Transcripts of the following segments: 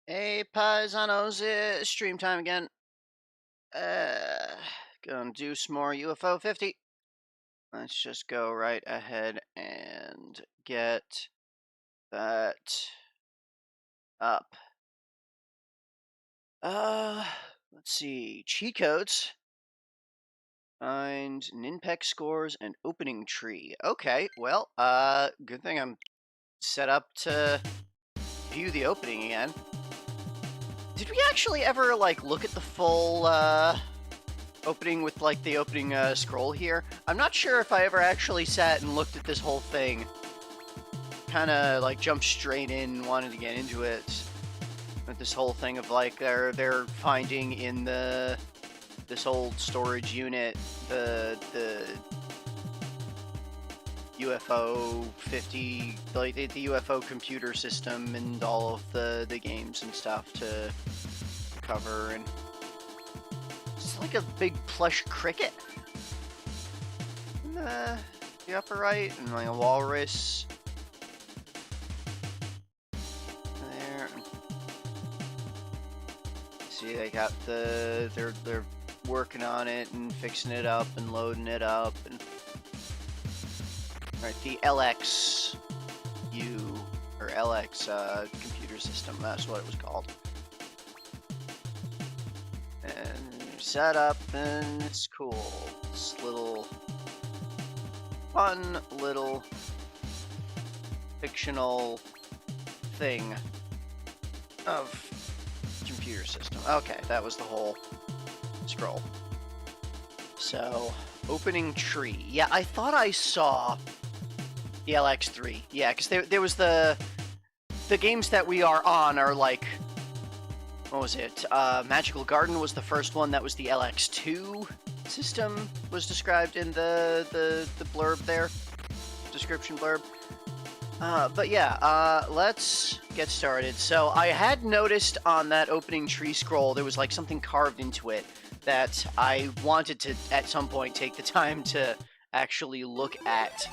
Hey, Paisanos, stream time again. Uh, Gonna do some more UFO 50. Let's just go right ahead and get that up. Uh, let's see. Cheat codes. Find Ninpec scores and opening tree. Okay, well, good thing I'm set up to view the opening again. Did we actually ever, like, look at the full, opening with, like, the opening scroll here? I'm not sure if I ever actually sat and looked at this whole thing. Kind of, like, jumped straight in, wanted to get into it. With this whole thing of, like, they're finding in this old storage unit the UFO 50, like the UFO computer system and all of the games and stuff to cover, and it's like a big plush cricket in the upper right, and like a walrus there. See, they got they're working on it and fixing it up and loading it up, and right, the LXU or LX computer system, that's what it was called. And set up, and it's cool. This little fun little fictional thing of computer system. Okay, that was the whole scroll. So, opening tree. Yeah, I thought I saw the LX3. Yeah, because there was the games that we are on are like, what was it? Magical Garden was the first one. That was the LX2 system, was described in the blurb there, description blurb. But yeah, let's get started. So I had noticed on that opening tree scroll there was like something carved into it that I wanted to at some point take the time to actually look at.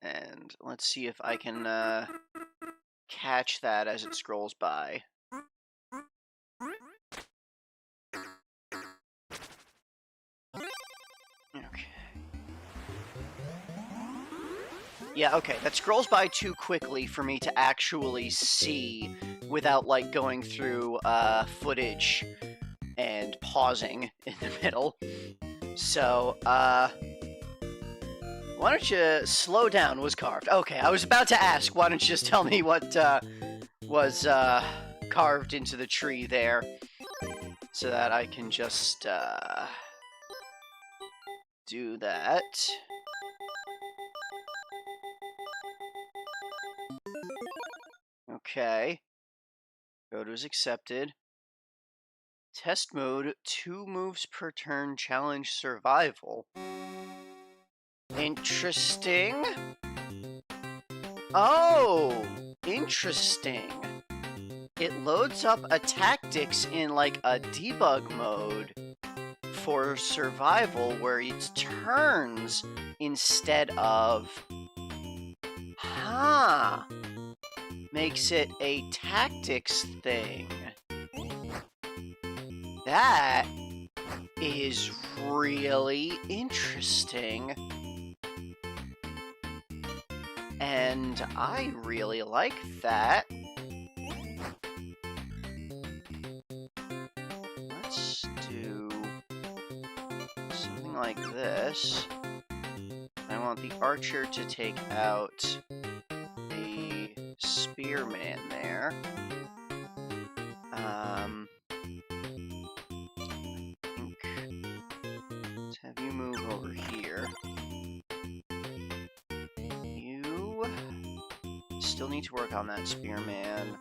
And let's see if I can catch that as it scrolls by. Okay. Yeah, okay, that scrolls by too quickly for me to actually see without, like, going through footage and pausing in the middle. So, why don't you slow down was carved? Okay, I was about to ask, why don't you just tell me what was carved into the tree there so that I can just do that. Okay. Code was accepted. Test mode, 2 moves per turn, challenge survival. Interesting. Oh, interesting. It loads up a tactics in like a debug mode for survival where it's turns instead of... Huh. Makes it a tactics thing. That is really interesting. And I really like that. Let's do something like this. I want the archer to take out the spearman there. Let's have you move over here. You still need to work on that spearman.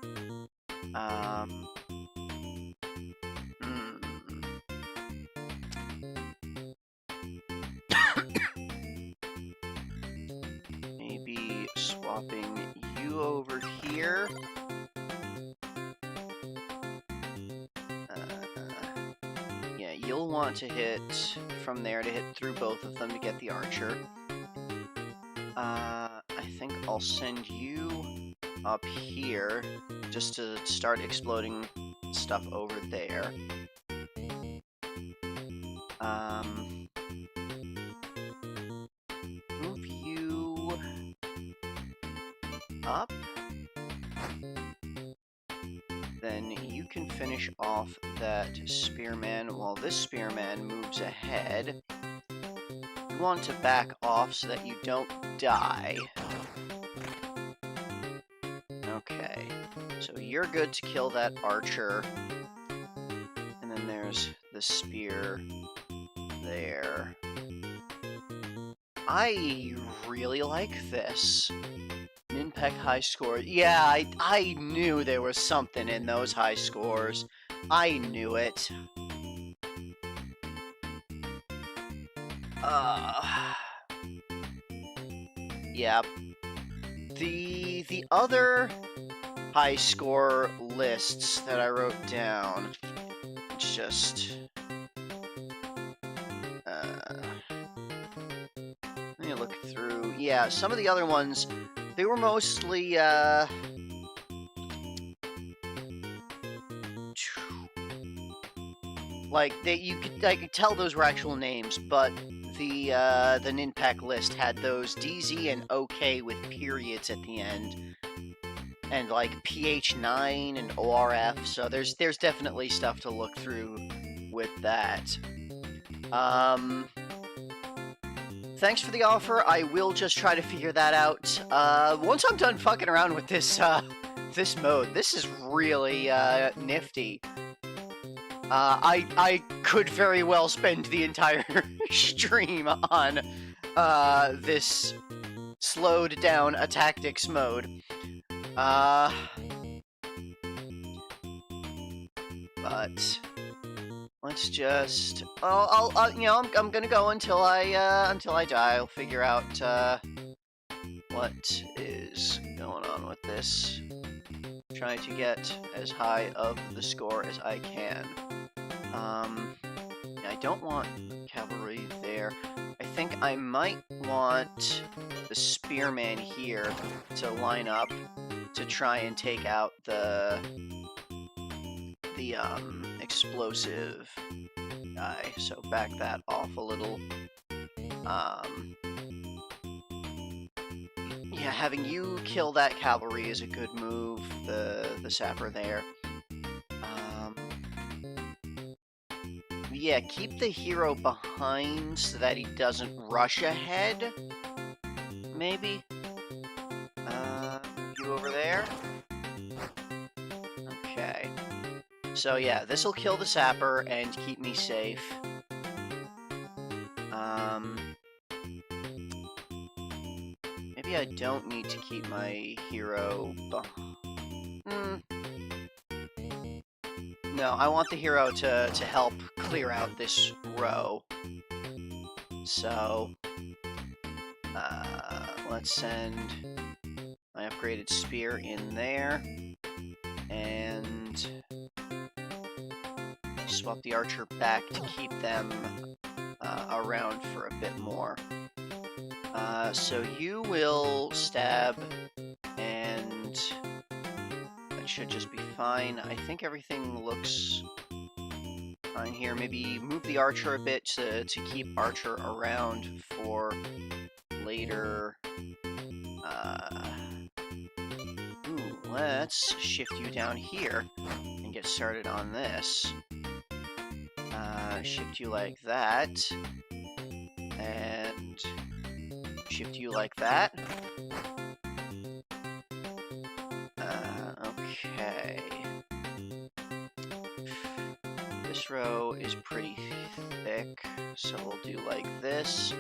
Maybe swapping you over here. Yeah, you'll want to hit from there to hit through both of them to get the archer. I think I'll send you up here just to start exploding stuff over there. Move you up. Then you can finish off that spearman while this spearman moves ahead. You want to back off so that you don't die. Okay, so you're good to kill that archer. And then there's the spear there. I really like this. Ninpek high score. Yeah, I knew there was something in those high scores. I knew it. Yep. The other high score lists that I wrote down, it's just let me look through. Yeah, some of the other ones, they were mostly like I could tell those were actual names, but the Ninpak list had those DZ and OK with periods at the end, and like PH9 and ORF. So there's definitely stuff to look through with that. Thanks for the offer. I will just try to figure that out. Once I'm done fucking around with this this mode, this is really nifty. I could very well spend the entire stream on this slowed down a tactics mode. But let's just. I'll you know, I'm gonna go until I die. I'll figure out what is going on with this. Trying to get as high of the score as I can. I don't want cavalry there. I think I might want the spearman here to line up to try and take out the explosive guy. So back that off a little. Yeah, having you kill that cavalry is a good move. The sapper there. Yeah, keep the hero behind so that he doesn't rush ahead. Maybe. You over there. Okay. So yeah, this will kill the sapper and keep me safe. Maybe I don't need to keep my hero No, I want the hero to help clear out this row. So, let's send my upgraded spear in there, and swap the archer back to keep them around for a bit more. So you will stab, and that should just be fine. I think everything looks fine here. Maybe move the archer a bit to keep archer around for later. Let's shift you down here and get started on this. Shift you like that, and shift you like that. Okay. This row is pretty thick, so we'll do like this,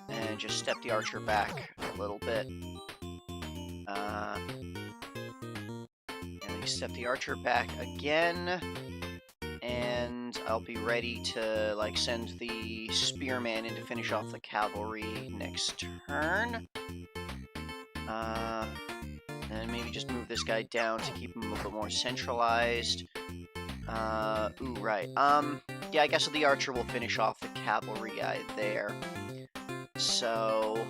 and just step the archer back a little bit. And step the archer back again, and I'll be ready to like send the spearman in to finish off the cavalry next turn. And maybe just move this guy down to keep him a little bit more centralized. Ooh, right. Yeah, I guess the archer will finish off the cavalry guy there. So,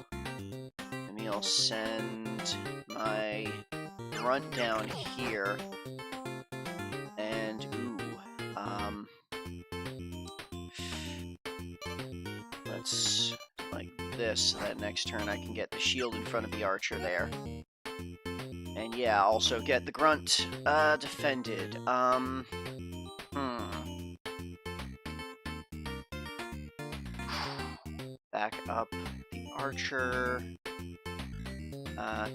maybe I'll send my grunt down here. And, let's like this, so that next turn I can get the shield in front of the archer there. And yeah, also get the grunt defended. Back up the archer.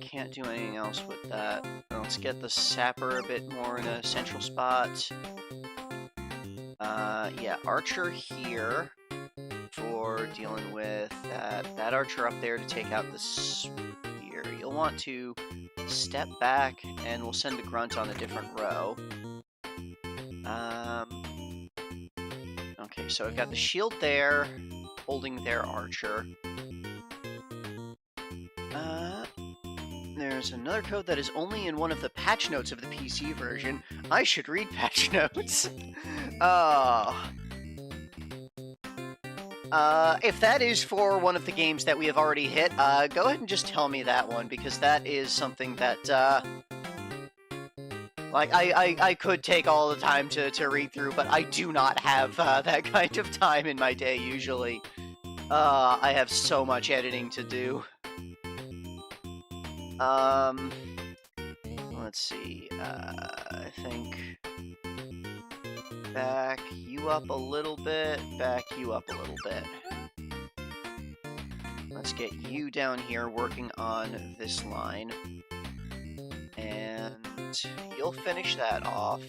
Can't do anything else with that. Let's get the sapper a bit more in a central spot. Yeah, archer here for dealing with that archer up there to take out the spear. You'll want to step back, and we'll send the grunt on a different row. Okay, so I've got the shield there, holding their archer. There's another code that is only in one of the patch notes of the PC version. I should read patch notes. If that is for one of the games that we have already hit, go ahead and just tell me that one, because that is something that, like, I could take all the time to read through, but I do not have, that kind of time in my day, usually. I have so much editing to do. Let's see, I think back you up a little bit, back you up a little bit. Let's get you down here working on this line, and you'll finish that off.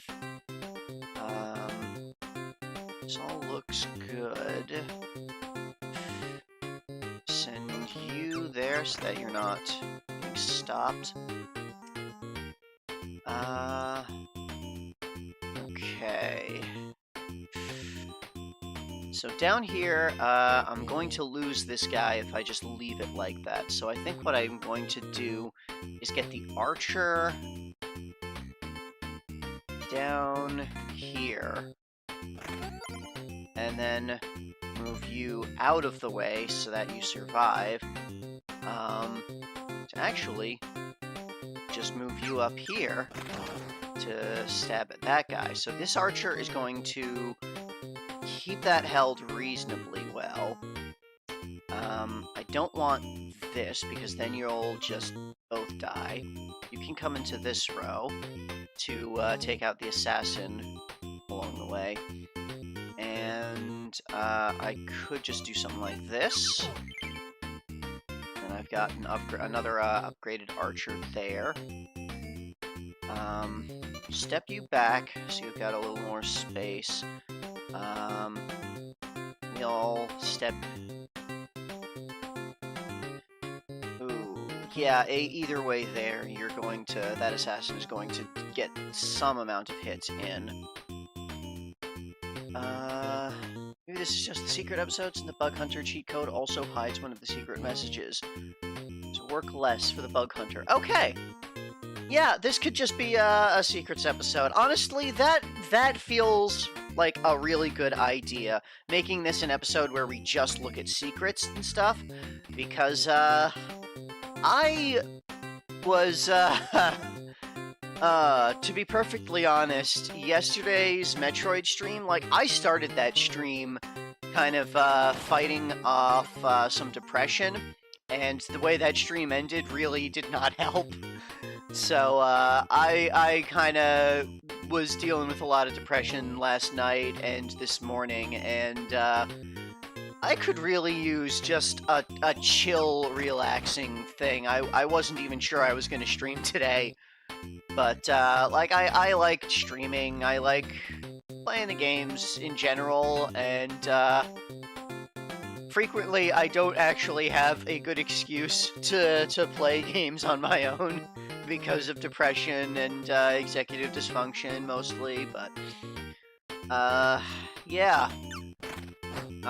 This all looks good. Send you there so that you're not being stopped. Okay. So down here, I'm going to lose this guy if I just leave it like that. So I think what I'm going to do is get the archer down here, and then move you out of the way so that you survive. To actually just move you up here to stab at that guy. So this archer is going to keep that held reasonably well. I don't want this, because then you'll just both die. You can come into this row to take out the assassin along the way. And I could just do something like this. And I've got another upgraded archer there. Step you back so you've got a little more space. We'll step... Ooh, yeah, either way there, you're going to... That assassin is going to get some amount of hits in. Maybe this is just the secret episodes, and the Bug Hunter cheat code also hides one of the secret messages. So work less for the Bug Hunter. Okay! Yeah, this could just be a secrets episode. Honestly, that feels like a really good idea. Making this an episode where we just look at secrets and stuff. Because, I was, to be perfectly honest, yesterday's Metroid stream, like, I started that stream kind of, fighting off, some depression, and the way that stream ended really did not help. So, I kinda was dealing with a lot of depression last night and this morning, and, I could really use just a chill, relaxing thing. I wasn't even sure I was gonna stream today, but, like, I like streaming, I like playing the games in general, and, frequently I don't actually have a good excuse to play games on my own because of depression and, executive dysfunction, mostly, but, yeah.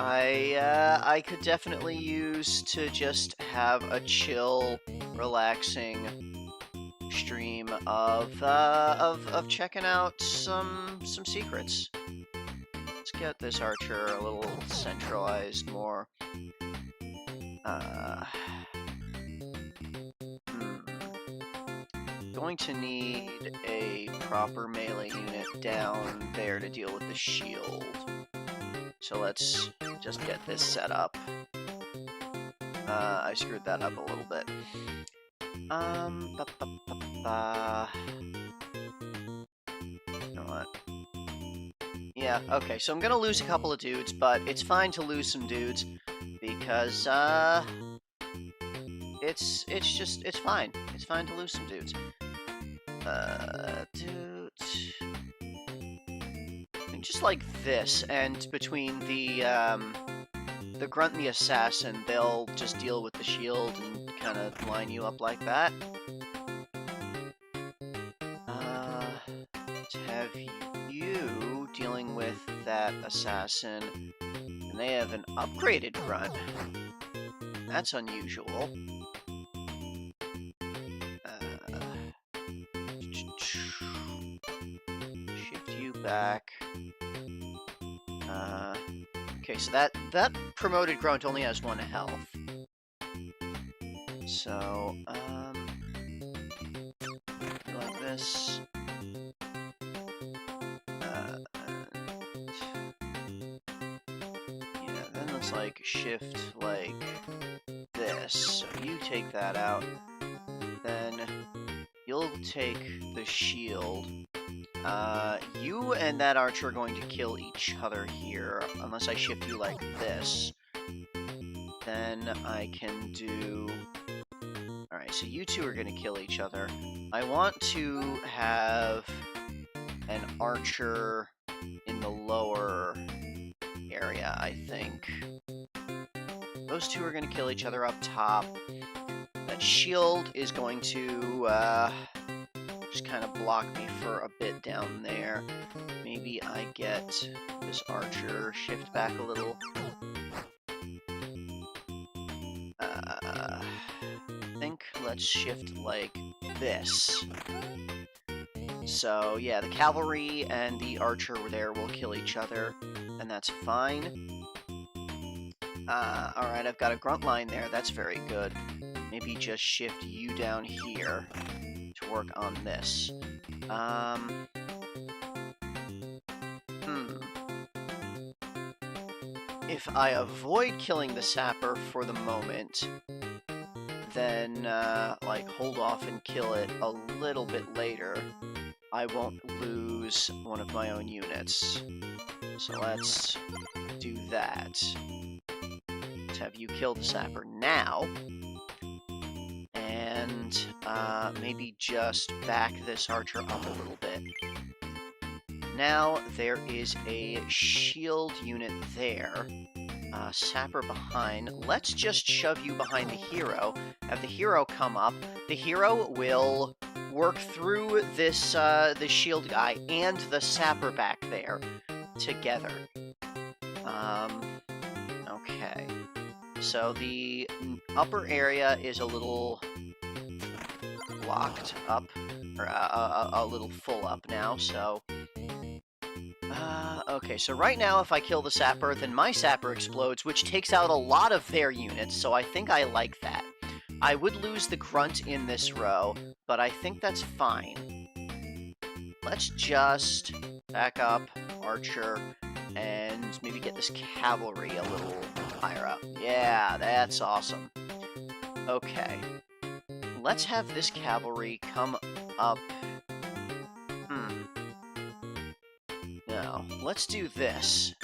I could definitely use to just have a chill, relaxing stream of checking out some secrets. Let's get this archer a little centralized more. going to need a proper melee unit down there to deal with the shield. So let's just get this set up. I screwed that up a little bit. You know what? Yeah, okay, so I'm gonna lose a couple of dudes, but it's fine to lose some dudes, because, it's fine. It's fine to lose some dudes. Dudes... Just like this, and between the Grunt and the Assassin, they'll just deal with the shield and kind of line you up like that. To have you dealing with that Assassin, and they have an upgraded Grunt. That's unusual. Shift you back. Okay, so that promoted Grunt only has 1 health. So, like this. Yeah, then let's like shift like this. So you take that out. Then you'll take the shield. You and that archer are going to kill each other here, unless I shift you like this. Then I can do... Alright, so you two are going to kill each other. I want to have an archer in the lower area, I think. Those two are going to kill each other up top. That shield is going to just kind of block me for a bit down there. Maybe I get this archer shift back a little. I think let's shift like this. So yeah, the cavalry and the archer there will kill each other, and that's fine. Alright, I've got a grunt line there, that's very good. Maybe just shift you down here to work on this. If I avoid killing the sapper for the moment, then, like, hold off and kill it a little bit later, I won't lose one of my own units. So let's do that. Let's have you kill the sapper now. And, maybe just back this archer up a little bit. Now there is a shield unit there. Sapper behind. Let's just shove you behind the hero. Have the hero come up. The hero will work through this the shield guy and the sapper back there together. Okay. So the upper area is a little locked up, or a little full up now, so... okay, so right now if I kill the sapper, then my sapper explodes, which takes out a lot of their units, so I think I like that. I would lose the grunt in this row, but I think that's fine. Let's just back up, archer, and maybe get this cavalry a little higher up. Yeah, that's awesome. Okay. Let's have this cavalry come up. No, let's do this.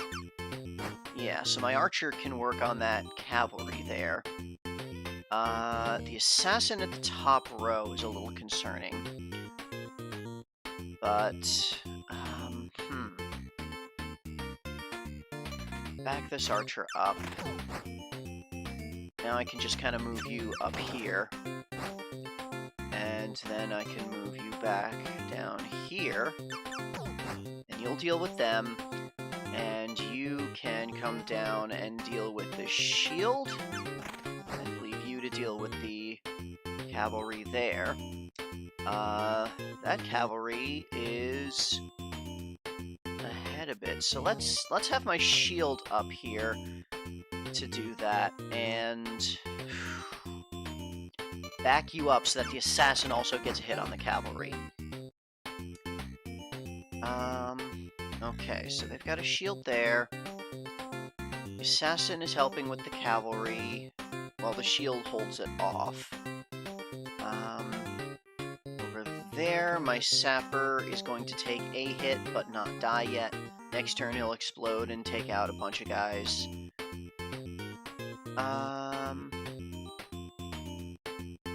Yeah, so my archer can work on that cavalry there. The assassin at the top row is a little concerning. But, back this archer up. Now I can just kind of move you up here. And then I can move you back down here. And you'll deal with them. And you can come down and deal with the shield. And leave you to deal with the cavalry there. That cavalry is ahead a bit. So let's have my shield up here to do that. And back you up so that the assassin also gets a hit on the cavalry. Okay, so they've got a shield there. The assassin is helping with the cavalry while the shield holds it off. Over there, my sapper is going to take a hit but not die yet. Next turn, he'll explode and take out a bunch of guys.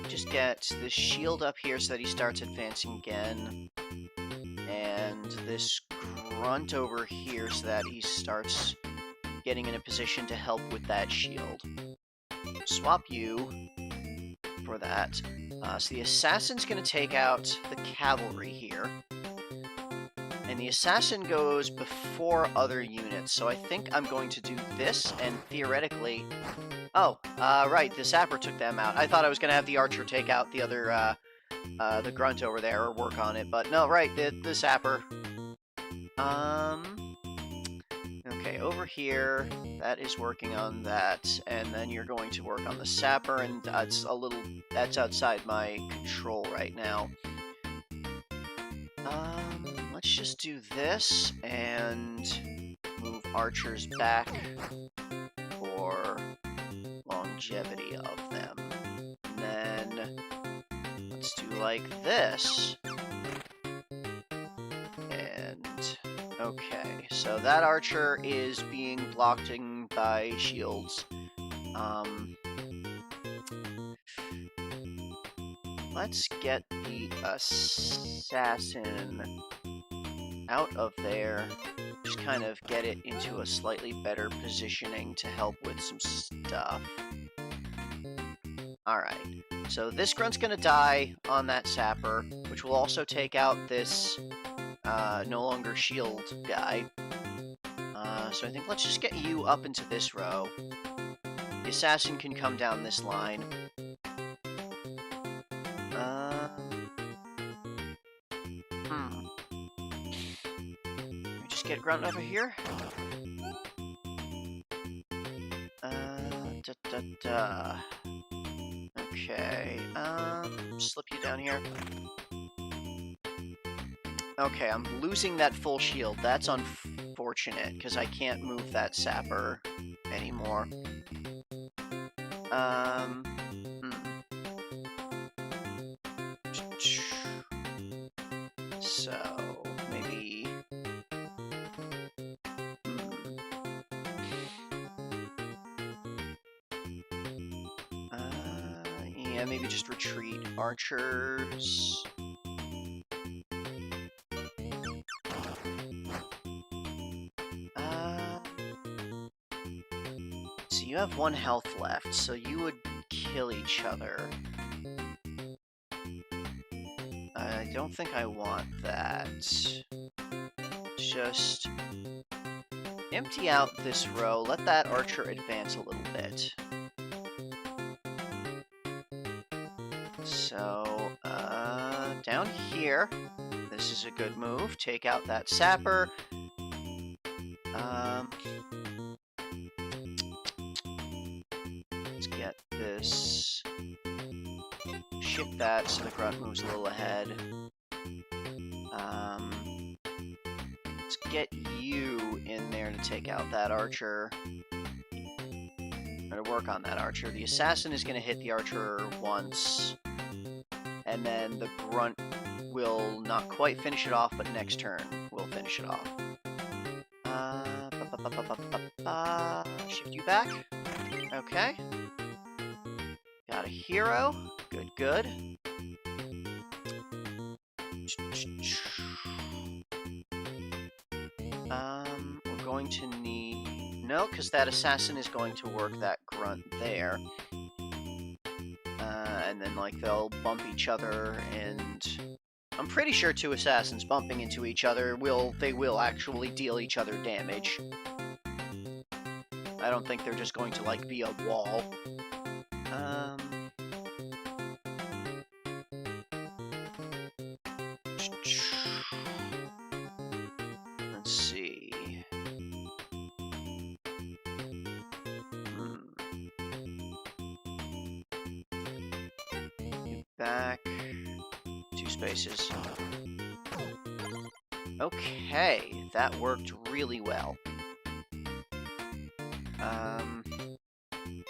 Just get this shield up here so that he starts advancing again. And this grunt over here so that he starts getting in a position to help with that shield. Swap you for that. So the assassin's going to take out the cavalry here. And the assassin goes before other units, so I think I'm going to do this, and theoretically... Oh, right, the sapper took them out. I thought I was going to have the archer take out the other, the grunt over there, or work on it, but no, right, the sapper. Okay, over here, that is working on that, and then you're going to work on the sapper, and that's outside my control right now. Let's just do this, and move archers back for longevity of them. And then, let's do like this. And, okay, so that archer is being blocked by shields. Let's get the assassin out of there. Just kind of get it into a slightly better positioning to help with some stuff. Alright, so this grunt's gonna die on that sapper, which will also take out this no longer shield guy. So I think let's just get you up into this row. The assassin can come down this line. Just get grunt over here. Okay, slip you down here. Okay, I'm losing that full shield. That's unfortunate, because I can't move that sapper anymore. So, maybe... yeah, maybe just retreat archers. So you have 1 health left, so you would kill each other. I don't think I want that. Just empty out this row, let that archer advance a little bit. So, down here, this is a good move. Take out that sapper. Let's get this. Shift that so the grunt moves a little ahead. Let's get you in there to take out that archer. Or to work on that archer. The assassin is going to hit the archer once. And then the grunt will not quite finish it off, but next turn will finish it off. Shift you back. Okay. Got a hero. Good, good. We're going to need... No, because that assassin is going to work that grunt there. And then, like, they'll bump each other, and... I'm pretty sure 2 assassins bumping into each other they will actually deal each other damage. I don't think they're just going to, like, be a wall. Let's see. back 2 spaces. Okay, that worked really well.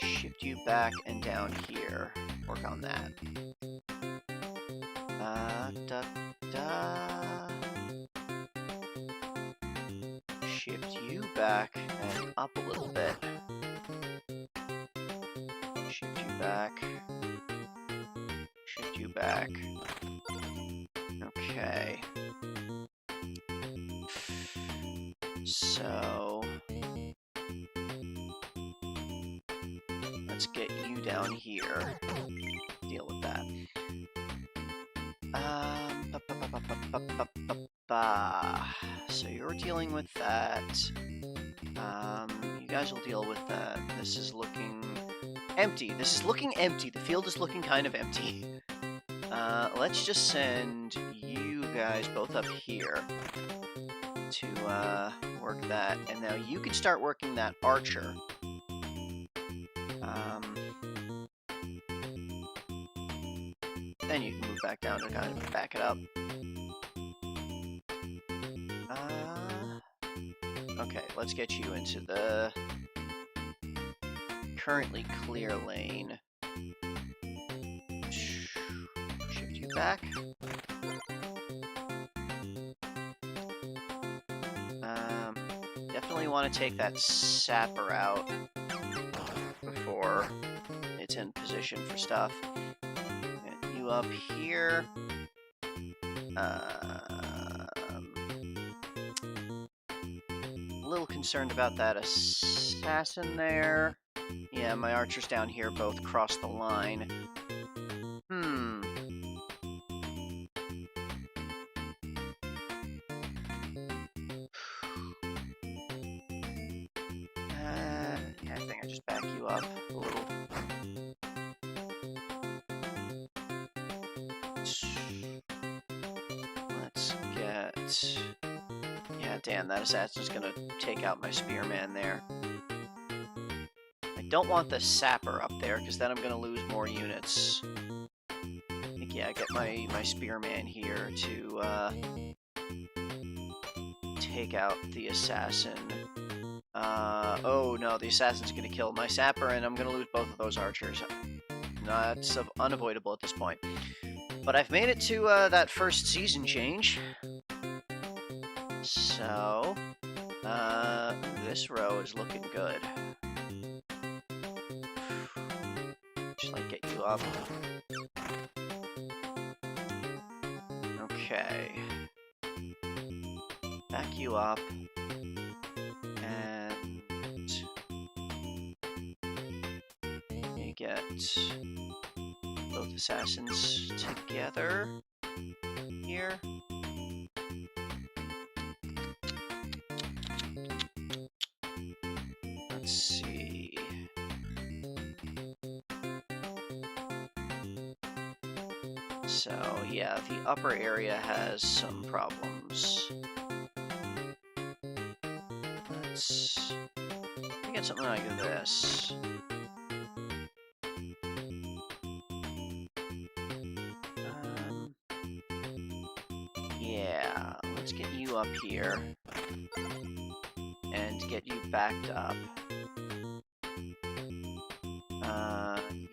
Shift you back and down here. Work on that. Shift you back and up a little bit. Shift you back. Shift you back. Okay. So let's get you down here. Deal with that. So you're dealing with that. You guys will deal with that. This is looking empty. This is looking empty. The field is looking kind of empty. Let's just send you guys both up here to work that. And now you can start working that archer. Then you can move back down to kind of back it up. Okay, let's get you into the currently clear lane. Shift you back. Definitely want to take that sapper out before it's in position for stuff. Get you up here. A little concerned about that assassin there. Yeah, my archers down here both cross the line. Yeah, I think I just back you up a little. Let's get... Yeah, damn, that assassin's gonna take out my spearman there. I don't want the sapper up there, because then I'm gonna lose more units. I think, yeah, get my spearman here to take out the assassin. Oh no, the assassin's gonna kill my sapper, and I'm gonna lose both of those archers. That's unavoidable at this point. But I've made it to that first season change. So, this row is looking good. Just like get you up. Okay. Back you up. And you get both assassins together here. Let's see. So, yeah, the upper area has some problems. Let's get something like this. Yeah, let's get you up here and get you backed up.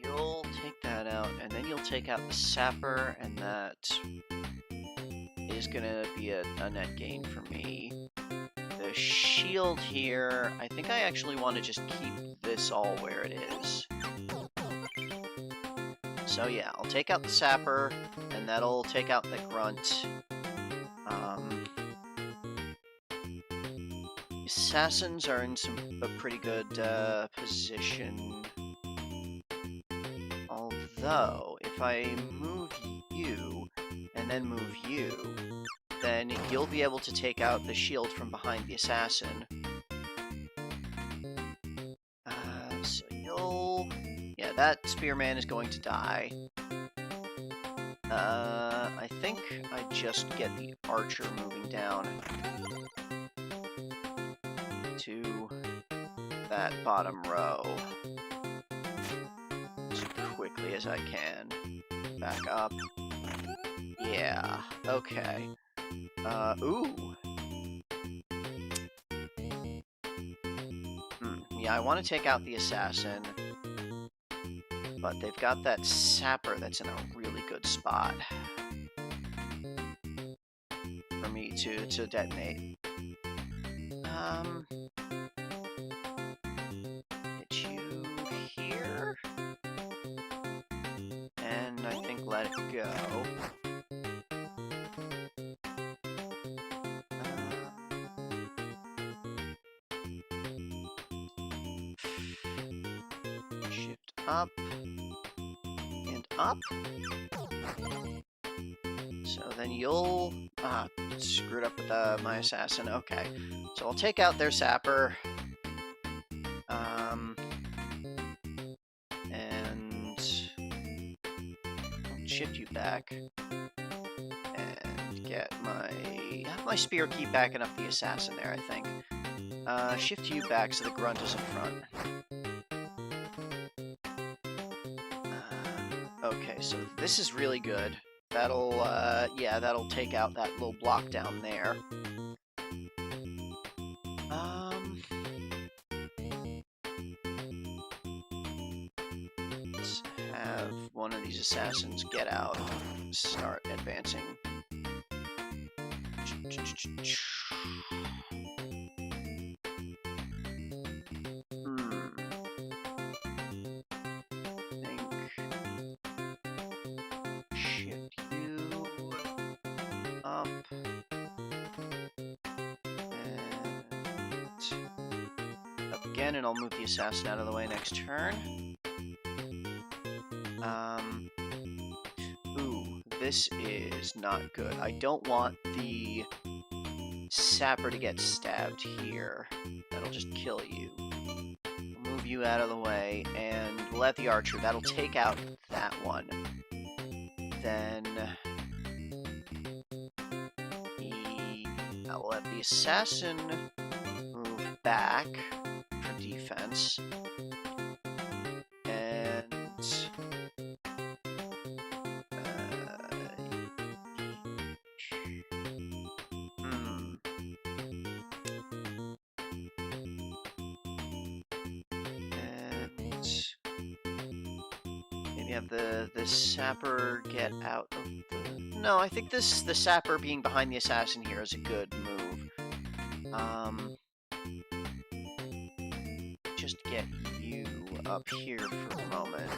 You'll take that out, and then you'll take out the sapper, and that is gonna be a net gain for me. The shield here, I think I actually want to just keep this all where it is. So yeah, I'll take out the sapper, and that'll take out the grunt. Assassins are in a pretty good position. Although, if I move you, and then move you, then you'll be able to take out the shield from behind the assassin. So you'll... Yeah, that spearman is going to die. I think I just get the archer moving down to that bottom row as quickly as I can. Back up. Yeah, okay. Ooh. Yeah, I want to take out the assassin, but they've got that sapper that's in a really good spot for me to detonate. Get you here, and I think let it go. Shift up and up. So then you'll screwed up with my assassin. Okay, so I'll take out their sapper. And I'll shift you back and get my spear keep backing up the assassin there, I think. Shift you back so the grunt is in front. Okay, so this is really good. That'll, yeah, that'll take out that little block down there. Let's have one of these assassins get out and start advancing. Again, and I'll move the assassin out of the way next turn. Ooh, this is not good. I don't want the sapper to get stabbed here. That'll just kill you. I'll move you out of the way, and we'll let the archer. That'll take out that one. Then I'll let the assassin move back for defense. And maybe have the sapper get out of the... No, I think the sapper being behind the assassin here is a good move. Just get you up here for a moment.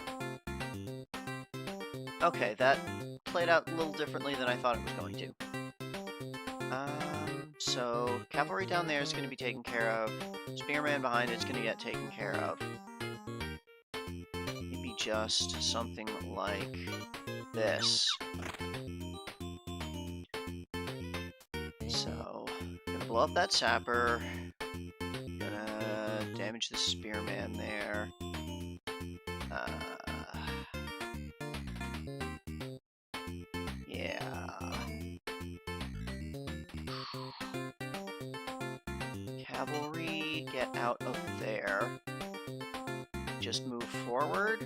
Okay, that played out a little differently than I thought it was going to. So cavalry down there is going to be taken care of. Spearman behind it's going to get taken care of. Maybe just something like this. So, gonna blow up that sapper. Gonna damage the spearman there. Yeah. Cavalry, get out of there. Just move forward.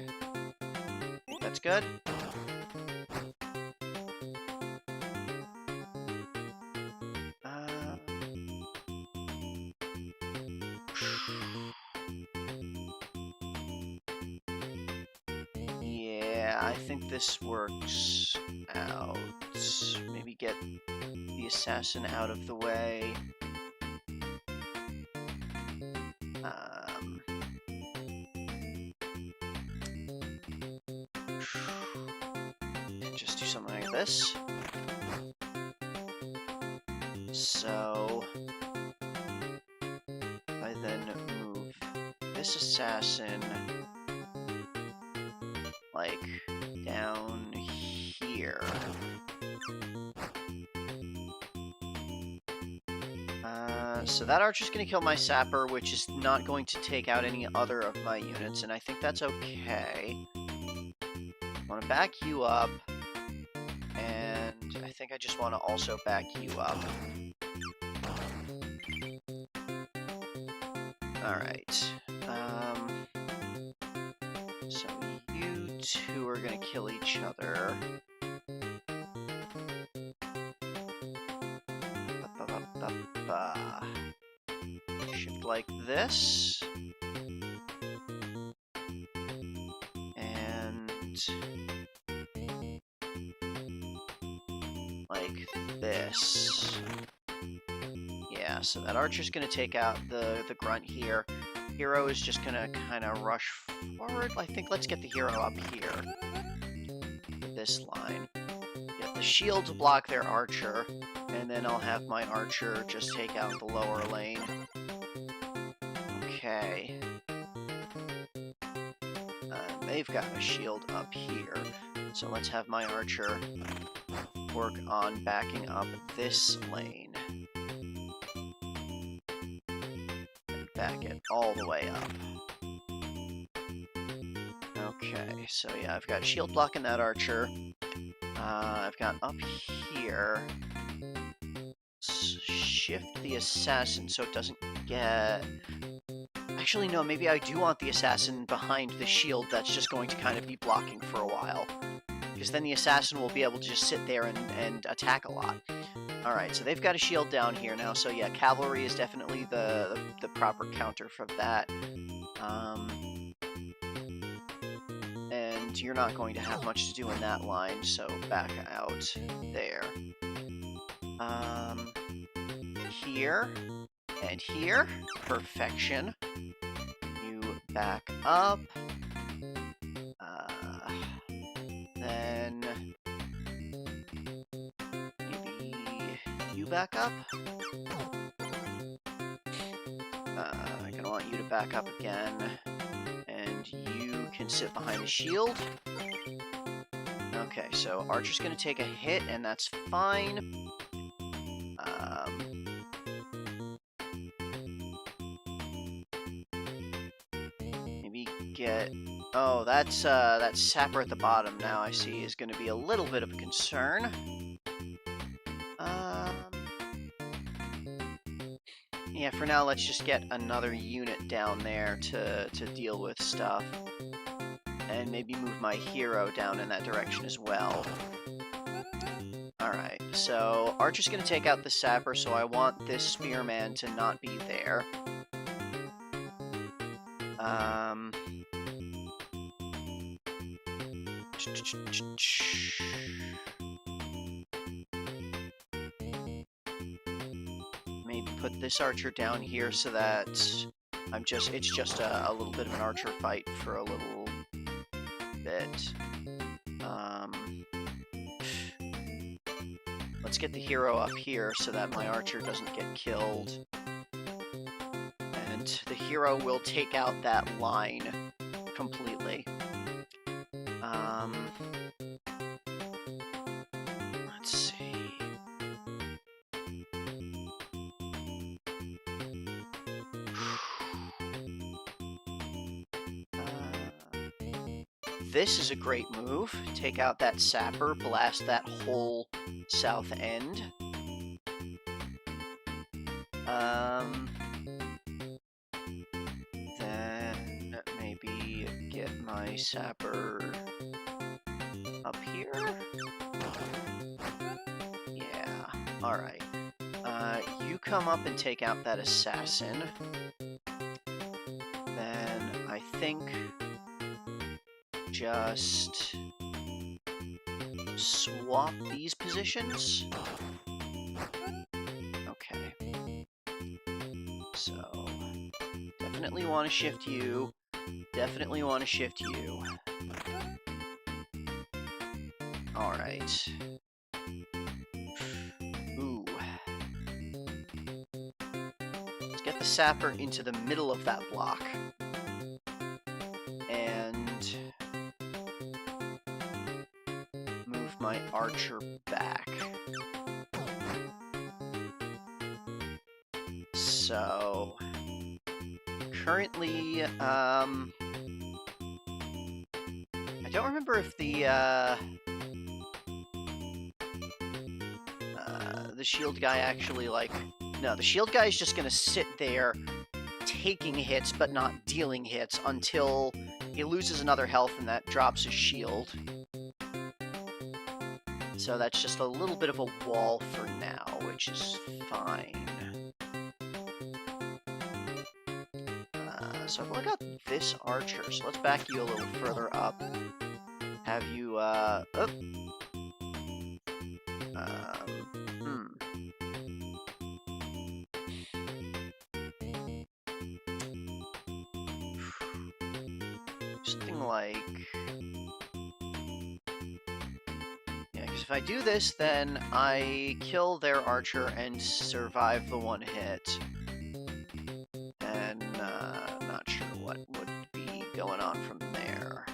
Think that's good. Yeah, I think this works out. Maybe get the assassin out of the way. Just do something like this. So I then move this assassin like down here. So that archer's going to kill my sapper, which is not going to take out any other of my units, and I think that's okay. I want to back you up, and I think I just want to also back you up. Alright. So you two are going to kill each other. Shift like this. And like this. Yeah, so that archer's gonna take out the grunt here. Hero is just gonna kind of rush forward. I think let's get the hero up here. This line. Get the shield to block their archer, and then I'll have my archer just take out the lower lane. Okay. They've got a shield up here, so let's have my archer work on backing up this lane. Back it all the way up. Okay, so yeah, I've got shield blocking that archer. I've got up here. Shift the assassin so it doesn't get... Actually, no, maybe I do want the assassin behind the shield that's just going to kind of be blocking for a while. Because then the assassin will be able to just sit there and attack a lot. Alright, so they've got a shield down here now, so yeah, cavalry is definitely the proper counter for that. And you're not going to have much to do in that line, so back out there. Here, and here, perfection. You back up. Then... you back up. I'm gonna want you to back up again, and you can sit behind the shield. Okay, so archer's gonna take a hit, and that's fine. Maybe get... Oh, that's that sapper at the bottom now I see is gonna be a little bit of a concern. Yeah, for now, let's just get another unit down there to deal with stuff. And maybe move my hero down in that direction as well. Alright, so archer's gonna take out the sapper, so I want this spearman to not be there. Maybe put this archer down here so that it's just a little bit of an archer fight for a little bit. Let's get the hero up here so that my archer doesn't get killed. And the hero will take out that line completely. Let's see. This is a great move. Take out that sapper, blast that whole south end. Then maybe get my sapper up here. Yeah, alright. You come up and take out that assassin. Then I think just swap these positions. Okay. So, definitely want to shift you. Definitely want to shift you. Alright. Ooh. Let's get the sapper into the middle of that block. And move my archer back. So, currently, I don't remember if the shield guy actually, like... No, the shield guy is just gonna sit there taking hits but not dealing hits until he loses another health and that drops his shield. So that's just a little bit of a wall for now, which is fine. So I've only got this archer, so let's back you a little further up. Have you, Something like... Yeah, because if I do this, then I kill their archer and survive the one hit. And, not sure what would be going on from there.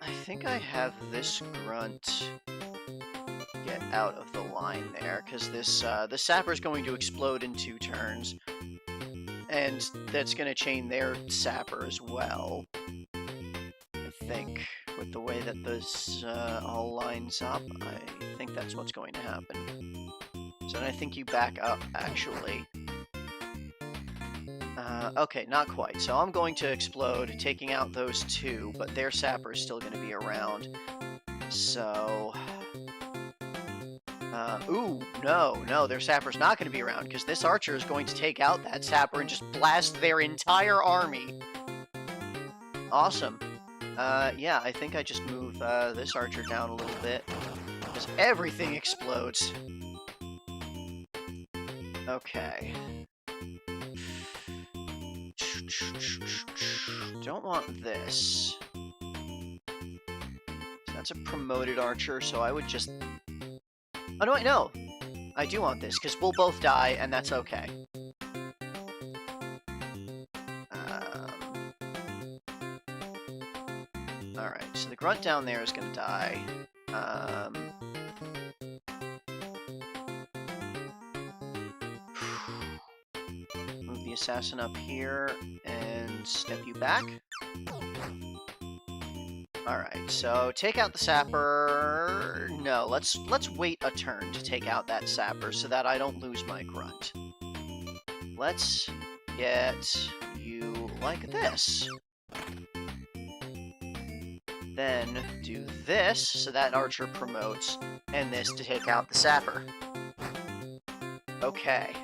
I think I have this grunt get out of the line there, because this, the sapper's going to explode in 2 turns. And that's going to chain their sapper as well. I think, with the way that this all lines up, I think that's what's going to happen. So then I think you back up, actually. Okay, not quite. So I'm going to explode, taking out those 2, but their sapper is still going to be around. So... ooh, no, their sapper's not going to be around, because this archer is going to take out that sapper and just blast their entire army. Awesome. Yeah, I think I just move this archer down a little bit, because everything explodes. Okay. Don't want this. That's a promoted archer, so I would just... Oh, no, wait, no! I do want this, because we'll both die, and that's okay. Alright, so the grunt down there is going to die. Move the assassin up here, and step you back. Alright, so take out the sapper... No, let's wait a turn to take out that sapper so that I don't lose my grunt. Let's get you like this. Then do this so that archer promotes, and this to take out the sapper. Okay.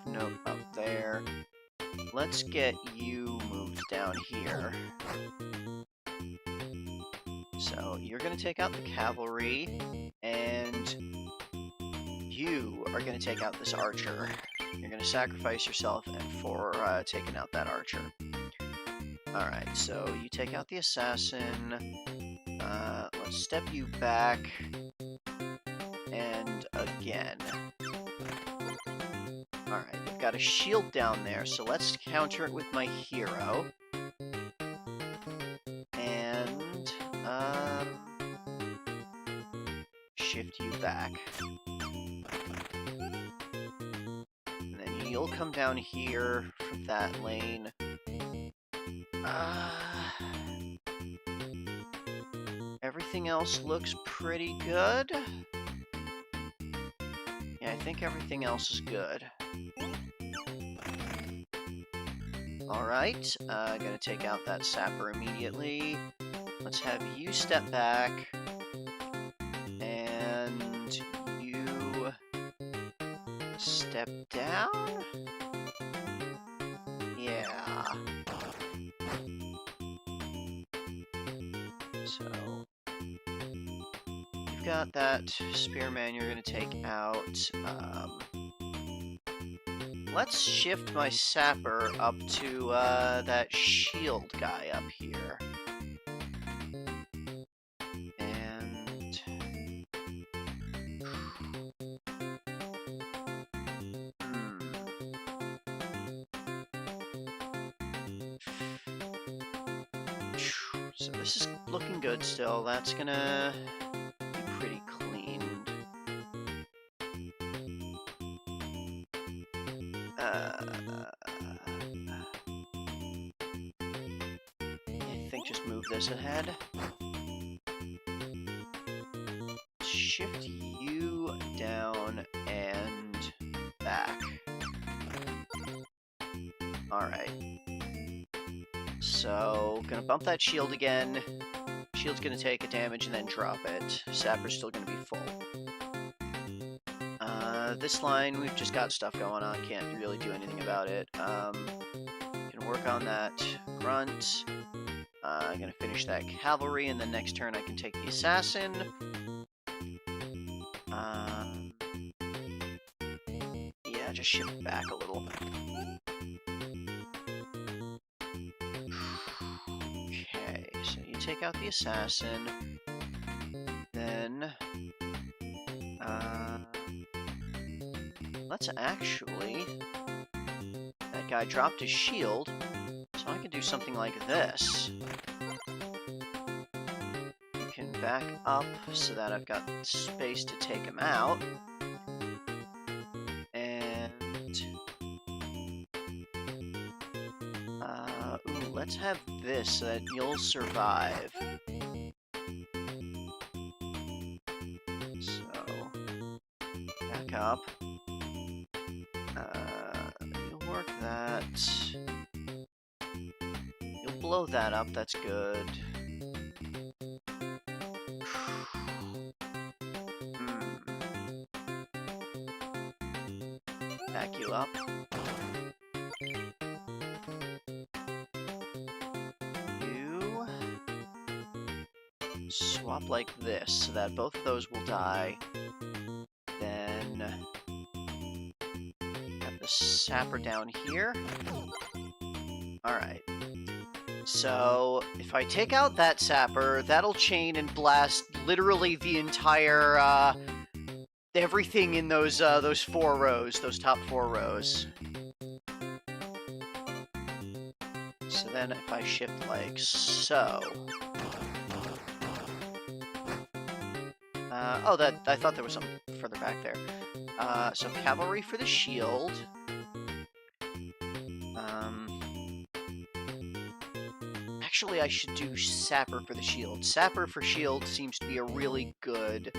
Note up there. Let's get you moved down here. So you're going to take out the cavalry, and you are going to take out this archer. You're going to sacrifice yourself and for taking out that archer. Alright, so you take out the assassin. Let's step you back. And again. Alright, they've got a shield down there, so let's counter it with my hero. And, shift you back. And then you'll come down here from that lane. Everything else looks pretty good. Yeah, I think everything else is good. Alright, gonna take out that sapper immediately. Let's have you step back. And you step down? Yeah. So, you've got that spearman you're gonna take out. Let's shift my sapper up to that shield guy up here. And... So this is looking good still. That's gonna be pretty cleaned. I think just move this ahead. Shift you down and back. Alright. So, gonna bump that shield again. Shield's gonna take a damage and then drop it. Sapper's still gonna be full. This line, we've just got stuff going on. Can't really do anything about it. Can work on that grunt. I'm gonna finish that cavalry, and then next turn I can take the assassin. Yeah, just shift back a little. Okay, so you take out the assassin. Then, let's actually... That guy dropped his shield, so I can do something like this. You can back up so that I've got space to take him out. And... ooh, let's have this so that you'll survive. So... Back up. You'll work that. You'll blow that up, that's good. Back you up. You swap like this so that both of those will die. Then have the sapper down here. Alright. So if I take out that sapper, that'll chain and blast literally the entire everything in those 4 rows, those top 4 rows. So then if I shift like so. Oh, I thought there was something further back there. So cavalry for the shield. Actually, I should do sapper for the shield. Sapper for shield seems to be a really good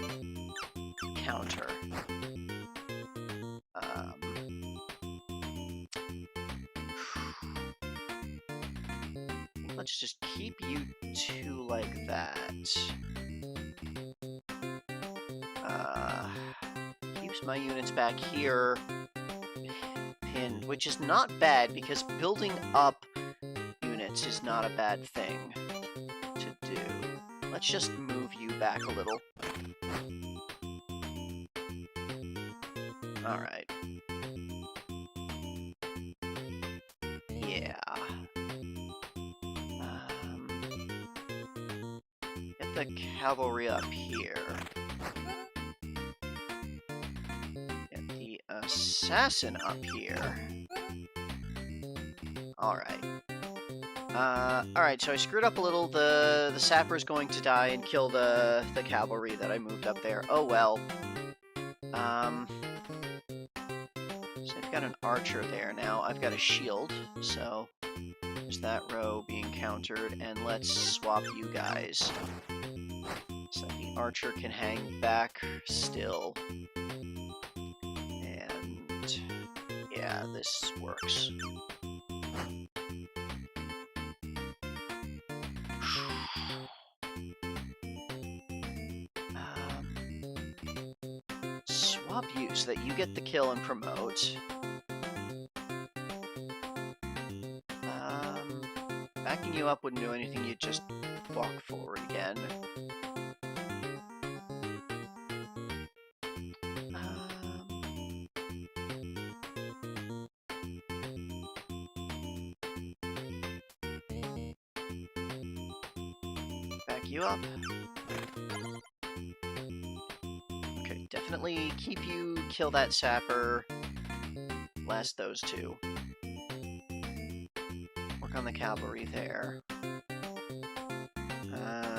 counter. Let's just keep you 2 like that. Keeps my units back here pinned, which is not bad because building up units is not a bad thing to do. Let's just move you back a little. Alright. Yeah. Get the cavalry up here. Get the assassin up here. Alright. Alright, so I screwed up a little. The sapper's going to die and kill the cavalry that I moved up there. Oh well. So I've got an archer there now. I've got a shield, so there's that row being countered, and let's swap you guys. So the archer can hang back still. And yeah, this works. Swap you so that you get the kill and promote. Backing you up wouldn't do anything, you'd just walk forward again. Back you up. Okay, definitely keep you, kill that sapper, last those 2. Work on the cavalry there.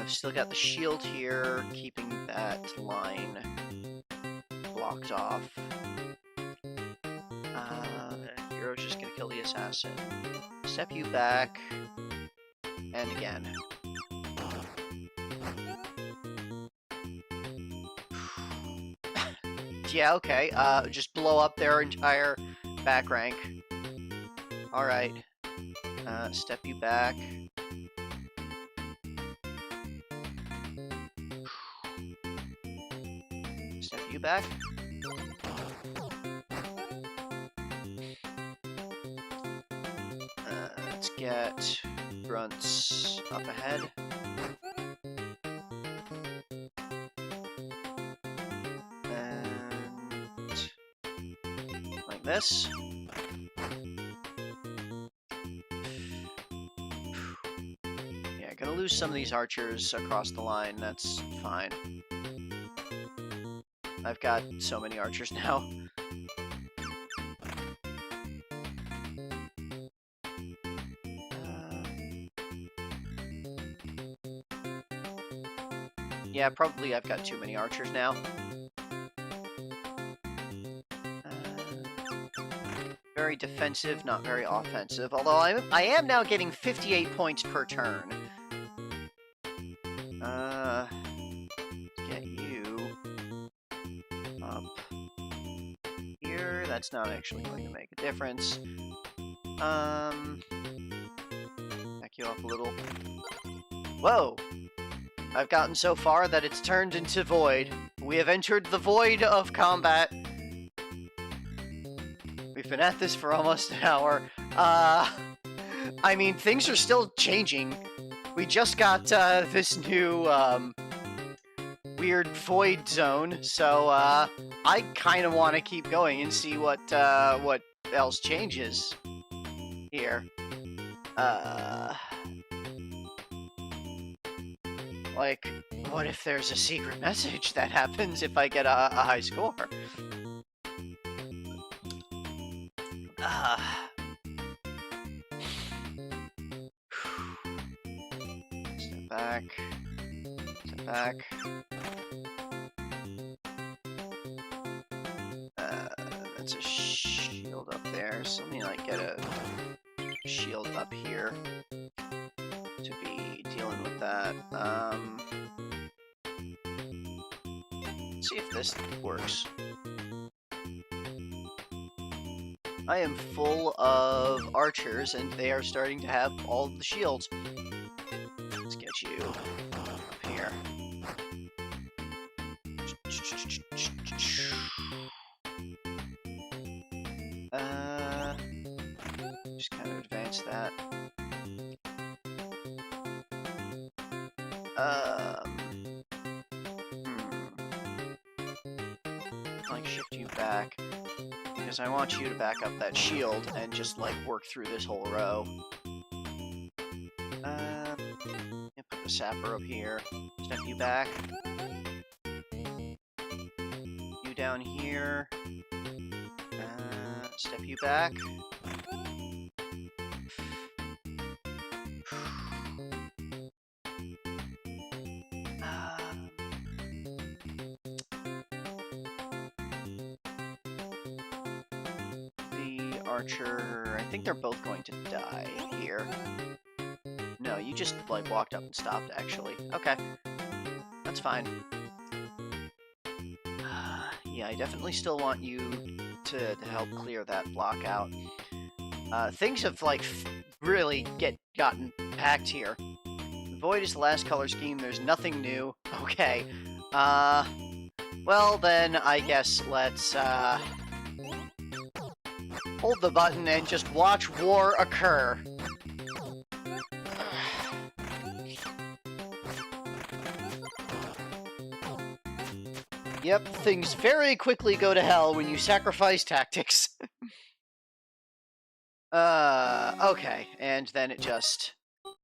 Still got the shield here, keeping that line blocked off. Hero's just gonna kill the assassin. Step you back, and again. Yeah, okay. Just blow up their entire back rank. Alright. Step you back. Step you back. Let's get grunts up ahead. And like this. Yeah, gonna lose some of these archers across the line, that's fine. I've got so many archers now. Yeah, probably I've got too many archers now. Very defensive, not very offensive. Although I am now getting 58 points per turn. Get you up here. That's not actually going to make a difference. Back you up a little. Whoa! I've gotten so far that it's turned into void. We have entered the void of combat. We've been at this for almost an hour. I mean, things are still changing. We just got this new weird void zone, so I kind of want to keep going and see what else changes here. Like, what if there's a secret message that happens if I get a high score? Step back. Step back. That's a shield up there, so let me like get a shield up here to be dealing with that. Let's see if this works. I am full of archers, and they are starting to have all of the shields. Let's get you up here. Just kind of advance that. Like shift you back. Because I want you to back up that shield and just, like, work through this whole row. Put the sapper up here. Step you back. You down here. Step you back. Archer, I think they're both going to die here. No, you just, like, walked up and stopped, actually. Okay. That's fine. Yeah, I definitely still want you to help clear that block out. Things have, like, really gotten packed here. The void is the last color scheme, there's nothing new. Okay. Well, then, I guess let's, hold the button and just watch war occur. Yep, things very quickly go to hell when you sacrifice tactics. Okay, and then it just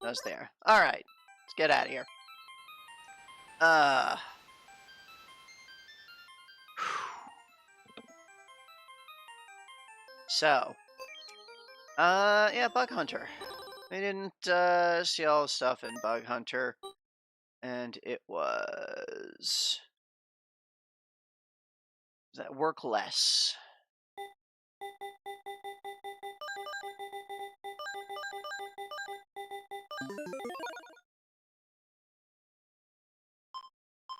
goes there. Alright, let's get out of here. So, yeah, Bug Hunter. I didn't see all the stuff in Bug Hunter, and it was that work less.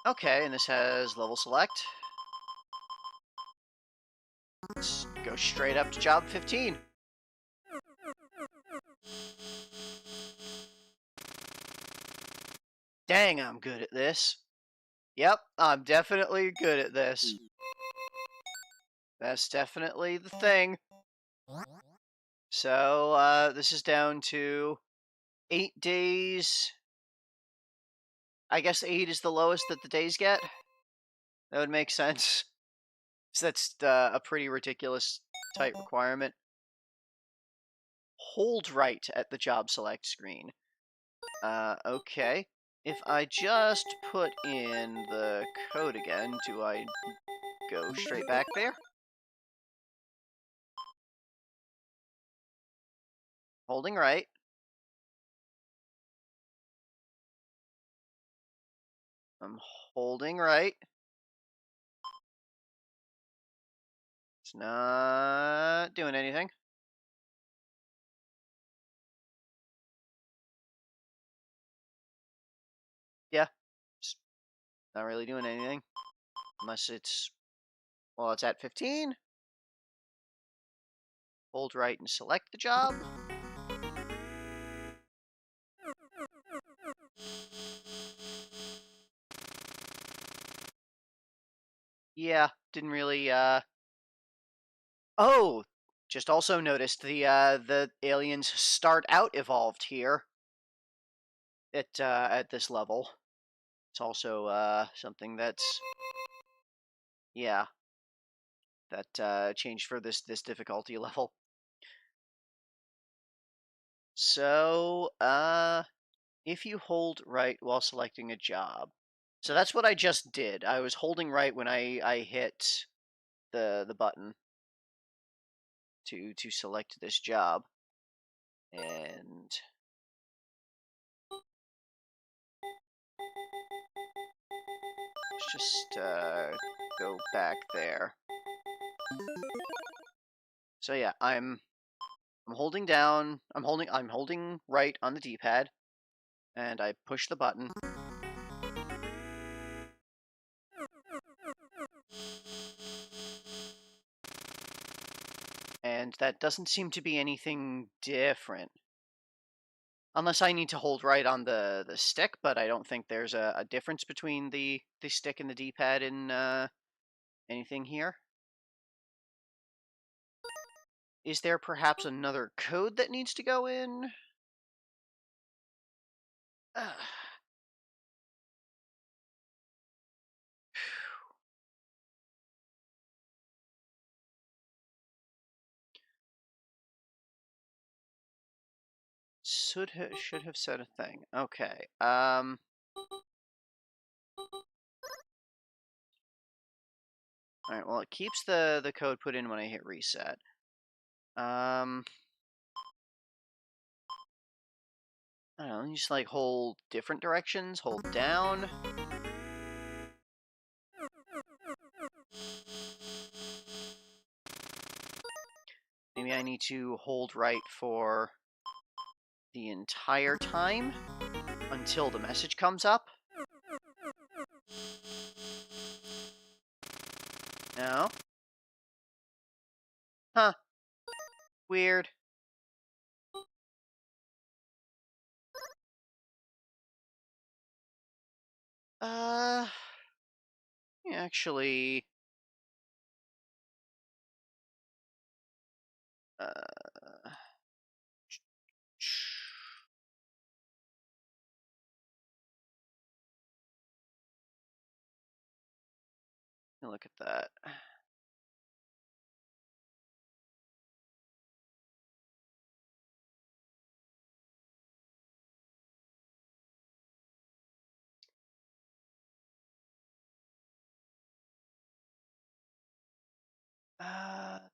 Okay, and this has level select. Let's go straight up to job 15. Dang, I'm good at this. Yep, I'm definitely good at this. That's definitely the thing. So, this is down to 8 days. I guess 8 is the lowest that the days get. That would make sense. So that's a pretty ridiculous tight requirement. Hold right at the job select screen. Okay. If I just put in the code again, do I go straight back there? Holding right. I'm holding right. It's not doing anything. Yeah, it's not really doing anything. Unless it's, well, it's at 15. Hold right and select the job. Yeah, didn't really, Oh! Just also noticed the aliens start out evolved here at this level. It's also, something that's, yeah, that, changed for this difficulty level. So, if you hold right while selecting a job. So that's what I just did. I was holding right when I hit the button to select this job. And let's just go back there. So yeah, I'm holding down. I'm holding right on the D-pad, and I push the button. And that doesn't seem to be anything different. Unless I need to hold right on the stick, but I don't think there's a difference between the stick and the D-pad in anything here. Is there perhaps another code that needs to go in? Should have said a thing. Okay. All right. Well, it keeps the code put in when I hit reset. I don't know. You just like hold different directions. Hold down. Maybe I need to hold right for the entire time until the message comes up. No. Huh. Weird. Uh, actually, uh, look at that.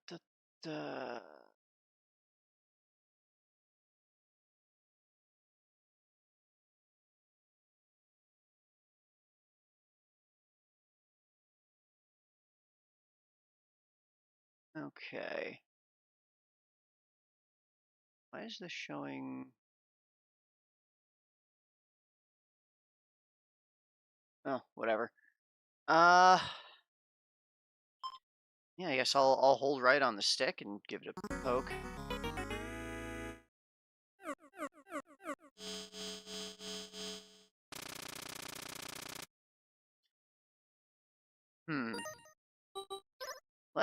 Da, da. Okay. Why is this showing? Oh, whatever. Yeah, I guess I'll hold right on the stick and give it a poke.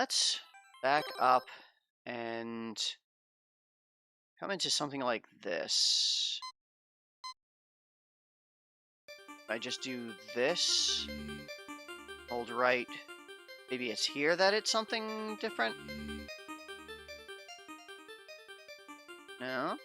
let's back up and come into something like this. If I just do this, hold right, maybe it's here that it's something different? No?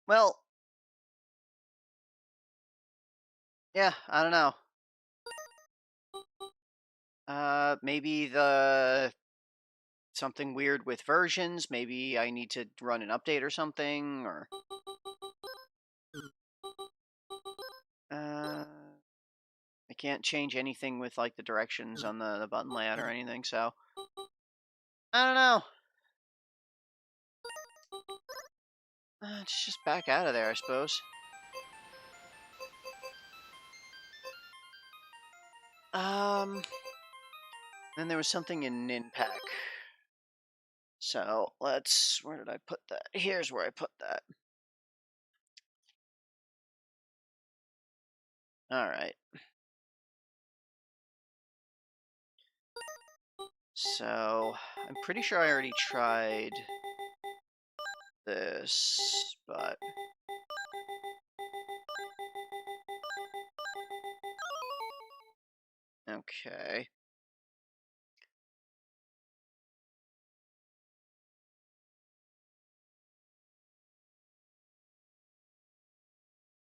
Well, yeah, I don't know. Maybe something weird with versions. Maybe I need to run an update or something, or I can't change anything with like the directions on the button layout or anything. So I don't know. Let's just back out of there, I suppose. Then there was something in Ninpak. So let's, where did I put that? Here's where I put that. All right. So I'm pretty sure I already tried this, but okay.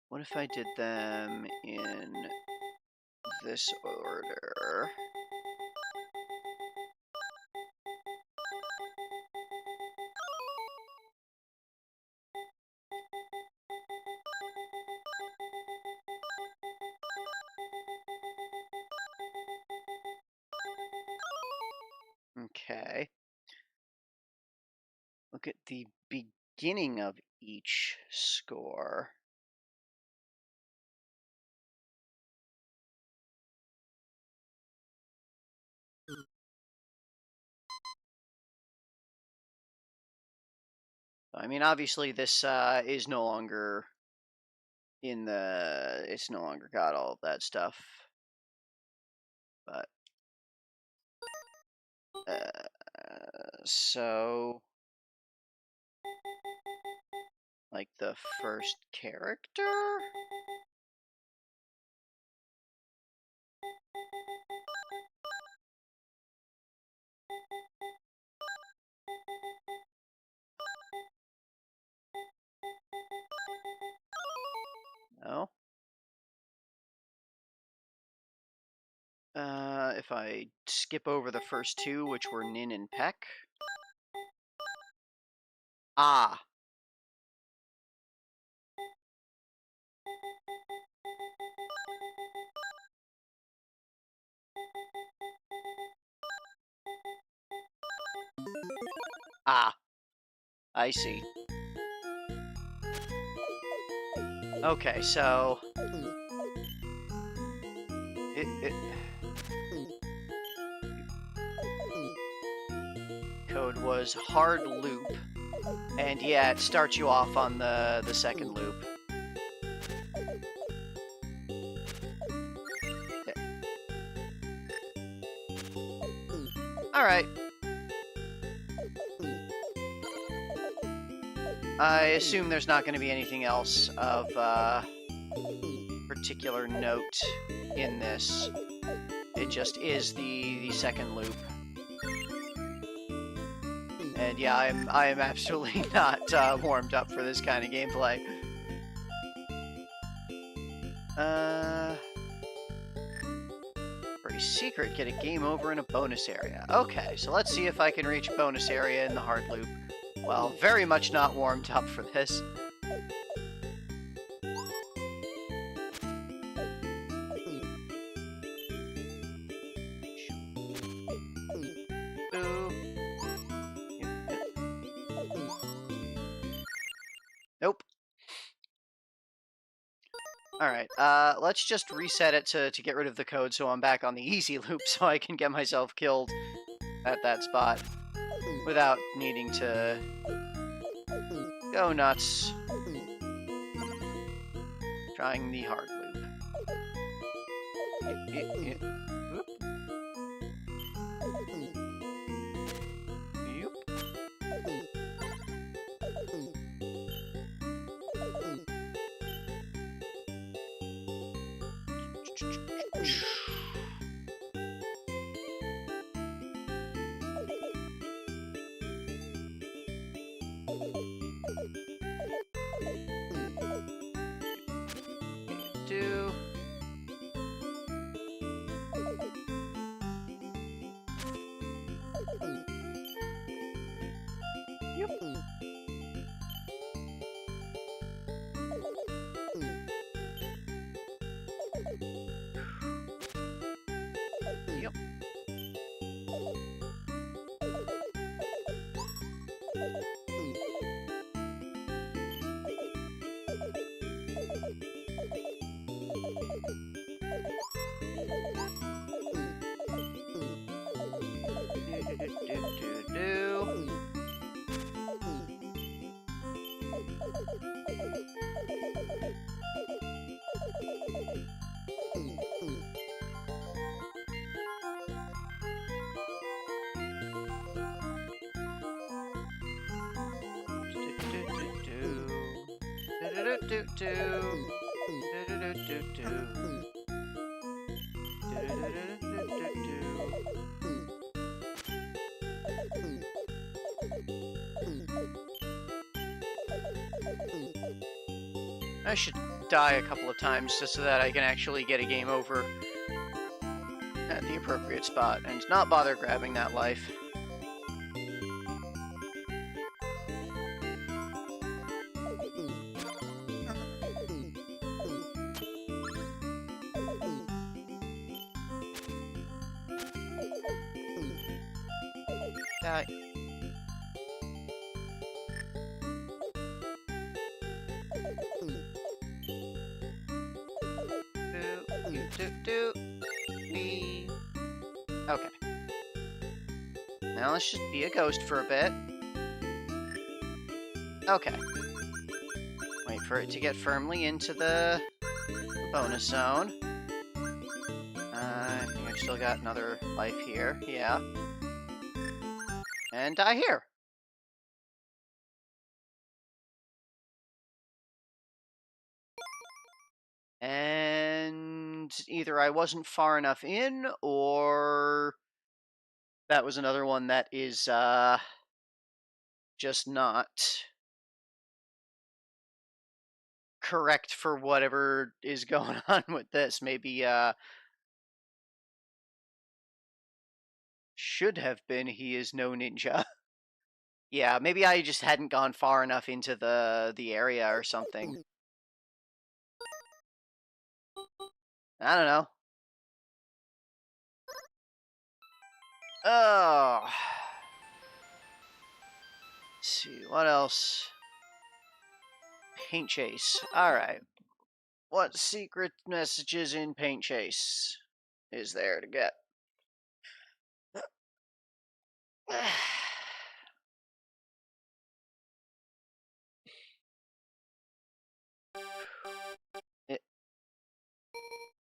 What if I did them in this order? Okay. Look at the beginning of each score. I mean, obviously this is no longer in the, it's no longer got all of that stuff, but so like the first character? No. If I skip over the first two, which were Nin and Peck. Ah. Ah. I see. Okay, so code was hard loop, and yeah, it starts you off on the second loop. All right. I assume there's not going to be anything else of particular note in this. It just is the second loop. And yeah, I am absolutely not warmed up for this kind of gameplay. For a secret, get a game over in a bonus area. Okay, so let's see if I can reach a bonus area in the hard loop. well, very much not warmed up for this. Nope. Alright, let's just reset it to get rid of the code so I'm back on the easy loop so I can get myself killed at that spot without needing to go nuts trying the hard loop. Whoop. Yoop. Do. Yep. Do. I should die a couple of times just so that I can actually get a game over at the appropriate spot and not bother grabbing that life. Die. Wee. Okay. Now let's just be a ghost for a bit. Okay. Wait for it to get firmly into the bonus zone. I think I've still got another life here. Yeah. And die here. And either I wasn't far enough in, or that was another one that is just not correct for whatever is going on with this. Maybe should have been he is no ninja. Yeah, maybe I just hadn't gone far enough into the area or something. I don't know. Oh. Let's see, what else? Paint Chase. Alright. What secret messages in Paint Chase is there to get?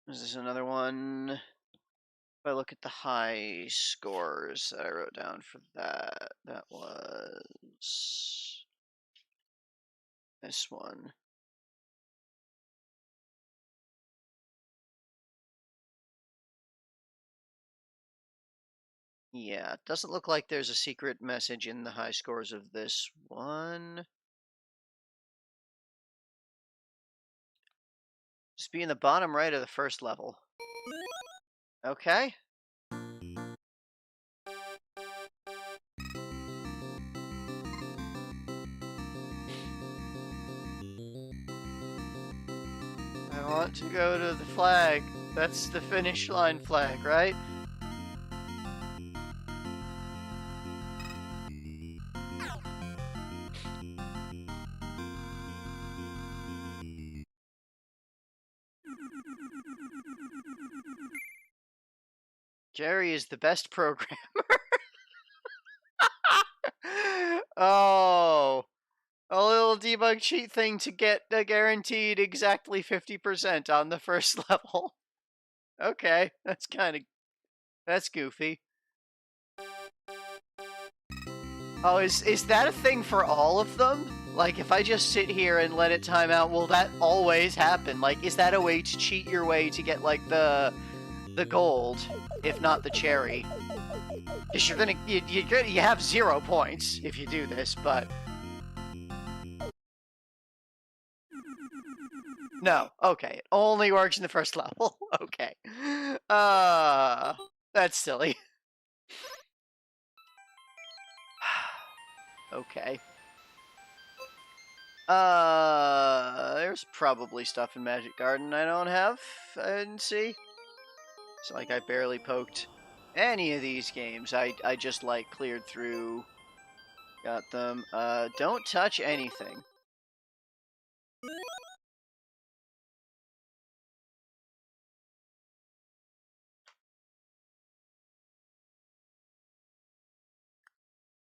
Is this another one? If I look at the high scores that I wrote down for that, that was this one. Yeah, it doesn't look like there's a secret message in the high scores of this one. Just be in the bottom right of the first level. Okay. want to go to the flag. That's the finish line flag, right? Jerry is the best programmer. Oh, a little debug cheat thing to get a guaranteed exactly 50% on the first level. Okay, that's goofy. Oh, is that a thing for all of them? Like, if I just sit here and let it time out, will that always happen? Like, is that a way to cheat your way to get, like, the gold, if not the cherry? Because you have 0 points if you do this, but... No, okay, it only works in the first level. Okay. That's silly. Okay. There's probably stuff in Magic Garden I don't have. I didn't see. It's like I barely poked any of these games. I just, like, cleared through, got them. Don't touch anything.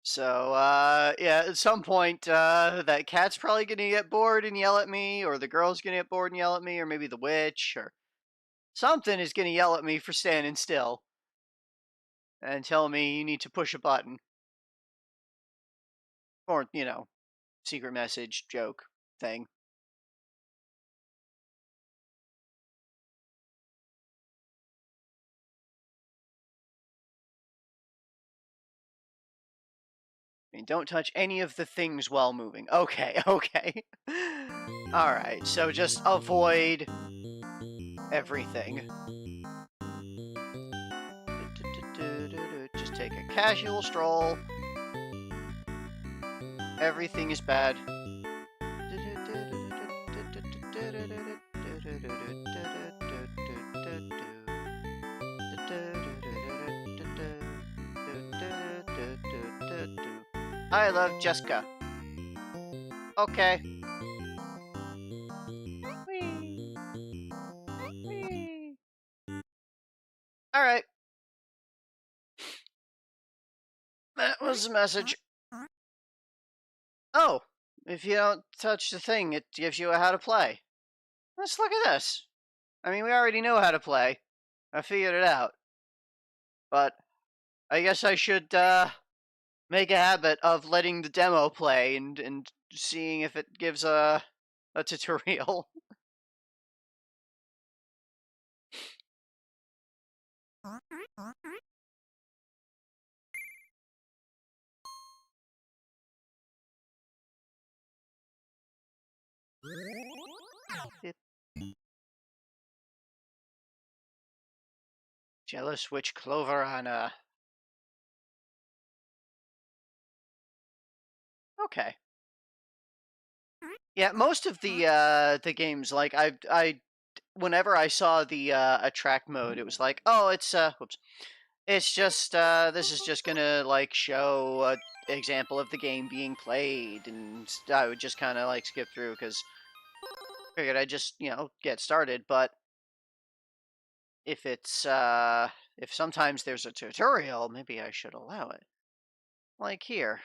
So, yeah, at some point, that cat's probably gonna get bored and yell at me, or the girl's gonna get bored and yell at me, or maybe the witch, or something is gonna yell at me for standing still and tell me you need to push a button. Or, you know, secret message, joke, thing. I mean, don't touch any of the things while moving. Okay, okay. Alright, so just avoid everything. Just take a casual stroll. Everything is bad. I love Jessica. Okay. Whee. Whee. Alright. That was the message. Oh, if you don't touch the thing, it gives you a how to play. Let's look at this. I mean, we already know how to play. I figured it out. But I guess I should make a habit of letting the demo play and seeing if it gives a tutorial. Jealous Witch Cloverana. Okay. Yeah, most of the games, like I whenever I saw the attract mode, it was like, oh, it's whoops. It's just this is just gonna like show an example of the game being played, and I would just kind of like skip through because figured I'd just get started. But if it's if sometimes there's a tutorial, maybe I should allow it. Like here.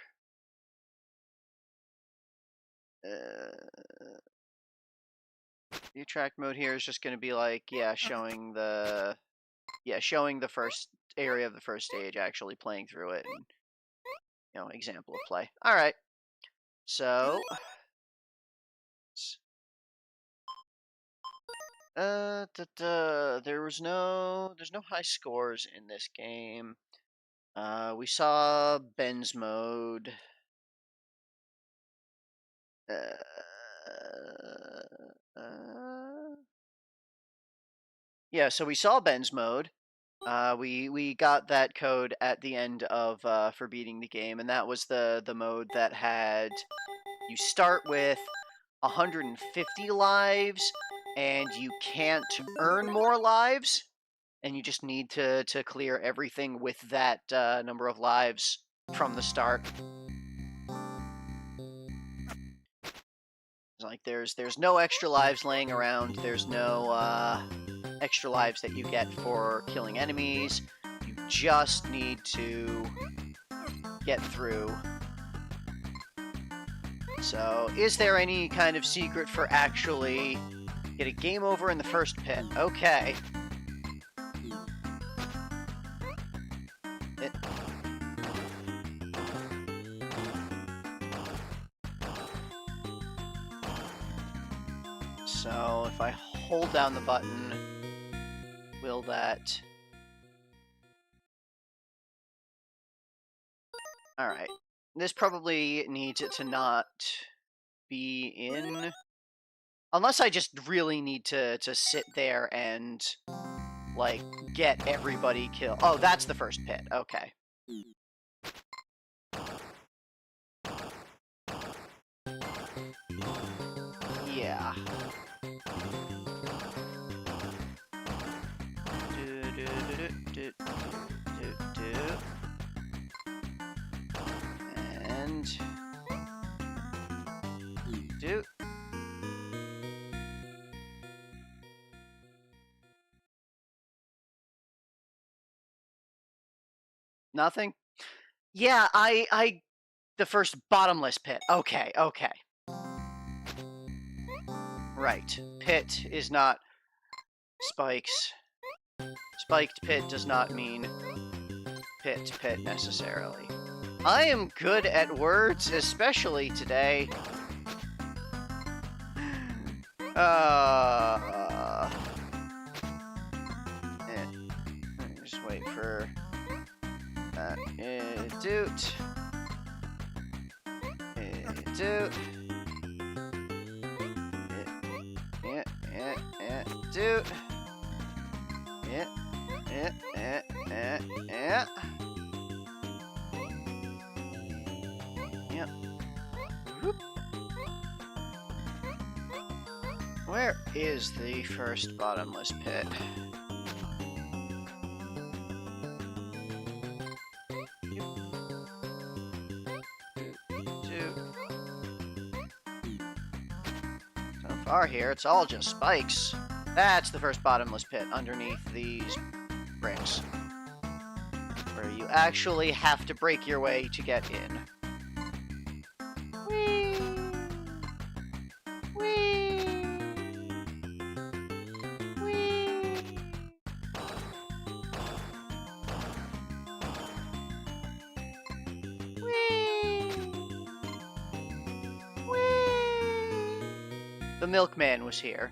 The attract mode here is just going to be like, yeah, showing the first area of the first stage, actually playing through it, and example of play. All right, so there's no high scores in this game. We saw Ben's mode. Yeah, so we saw Ben's mode. We got that code at the end of for beating the game, and that was the mode that had you start with 150 lives, and you can't earn more lives, and you just need to clear everything with that number of lives from the start. Like there's no extra lives laying around. There's no extra lives that you get for killing enemies. You just need to get through. So, is there any kind of secret for actually get a game over in the first pit? Okay. So, if I hold down the button, will that... Alright. This probably needs it to not be in... Unless I just really need to sit there and, like, get everybody killed. Oh, that's the first pit. Okay. Yeah. And... do... Nothing? Yeah, the first bottomless pit. Okay, okay. Right. Pit is not spikes. Spiked pit does not mean pit necessarily. I am good at words, especially today. Just wait for that. Doot. Doot. Doot. Yep. Whoop. Where is the first bottomless pit? So far here, it's all just spikes. That's the first bottomless pit underneath these bricks, where you actually have to break your way to get in. Whee! Whee! Whee! Whee! Whee! The milkman was here.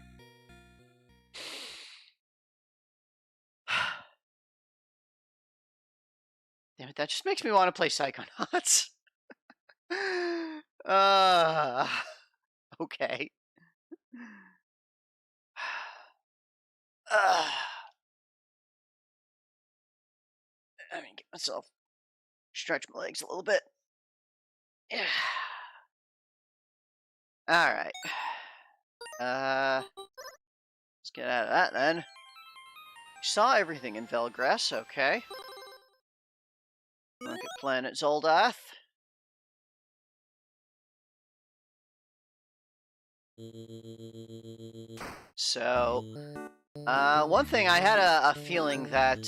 Damn it, that just makes me want to play Psychonauts. Okay. Let me get myself, stretch my legs a little bit. Yeah. Alright. Let's get out of that then. Saw everything in Velgress, okay. Look at planet Zoldath. So, one thing, I had a feeling that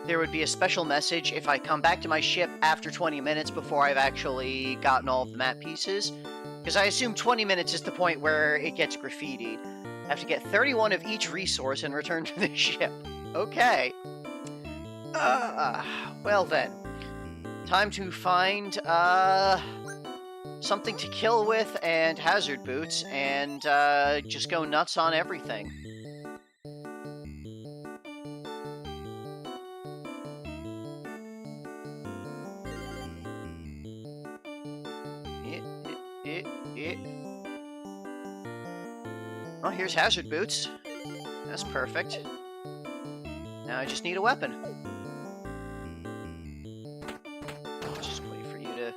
there would be a special message if I come back to my ship after 20 minutes before I've actually gotten all of the map pieces. Because I assume 20 minutes is the point where it gets graffitied. I have to get 31 of each resource and return to the ship. Okay. Well then. Time to find, something to kill with and hazard boots and, just go nuts on everything. Oh, here's hazard boots. That's perfect. Now I just need a weapon. Just wait for you to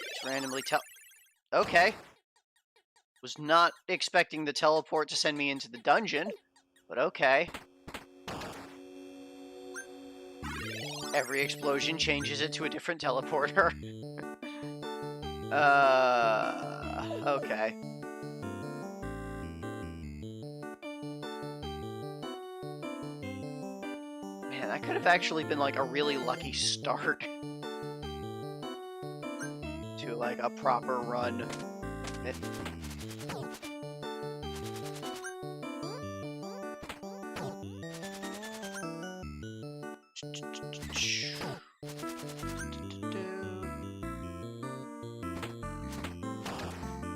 just randomly tell. Okay. Was not expecting the teleport to send me into the dungeon, but okay. Every explosion changes it to a different teleporter. Okay. Man, that could have actually been like a really lucky start to like a proper run.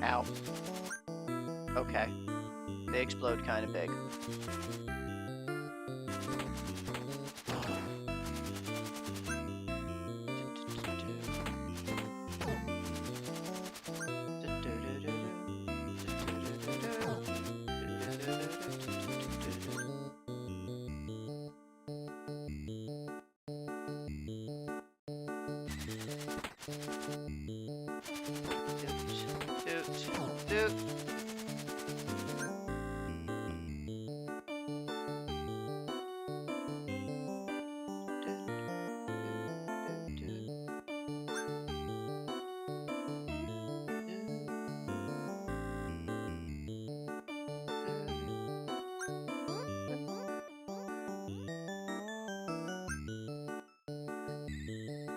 Ow. Okay. They explode kind of big.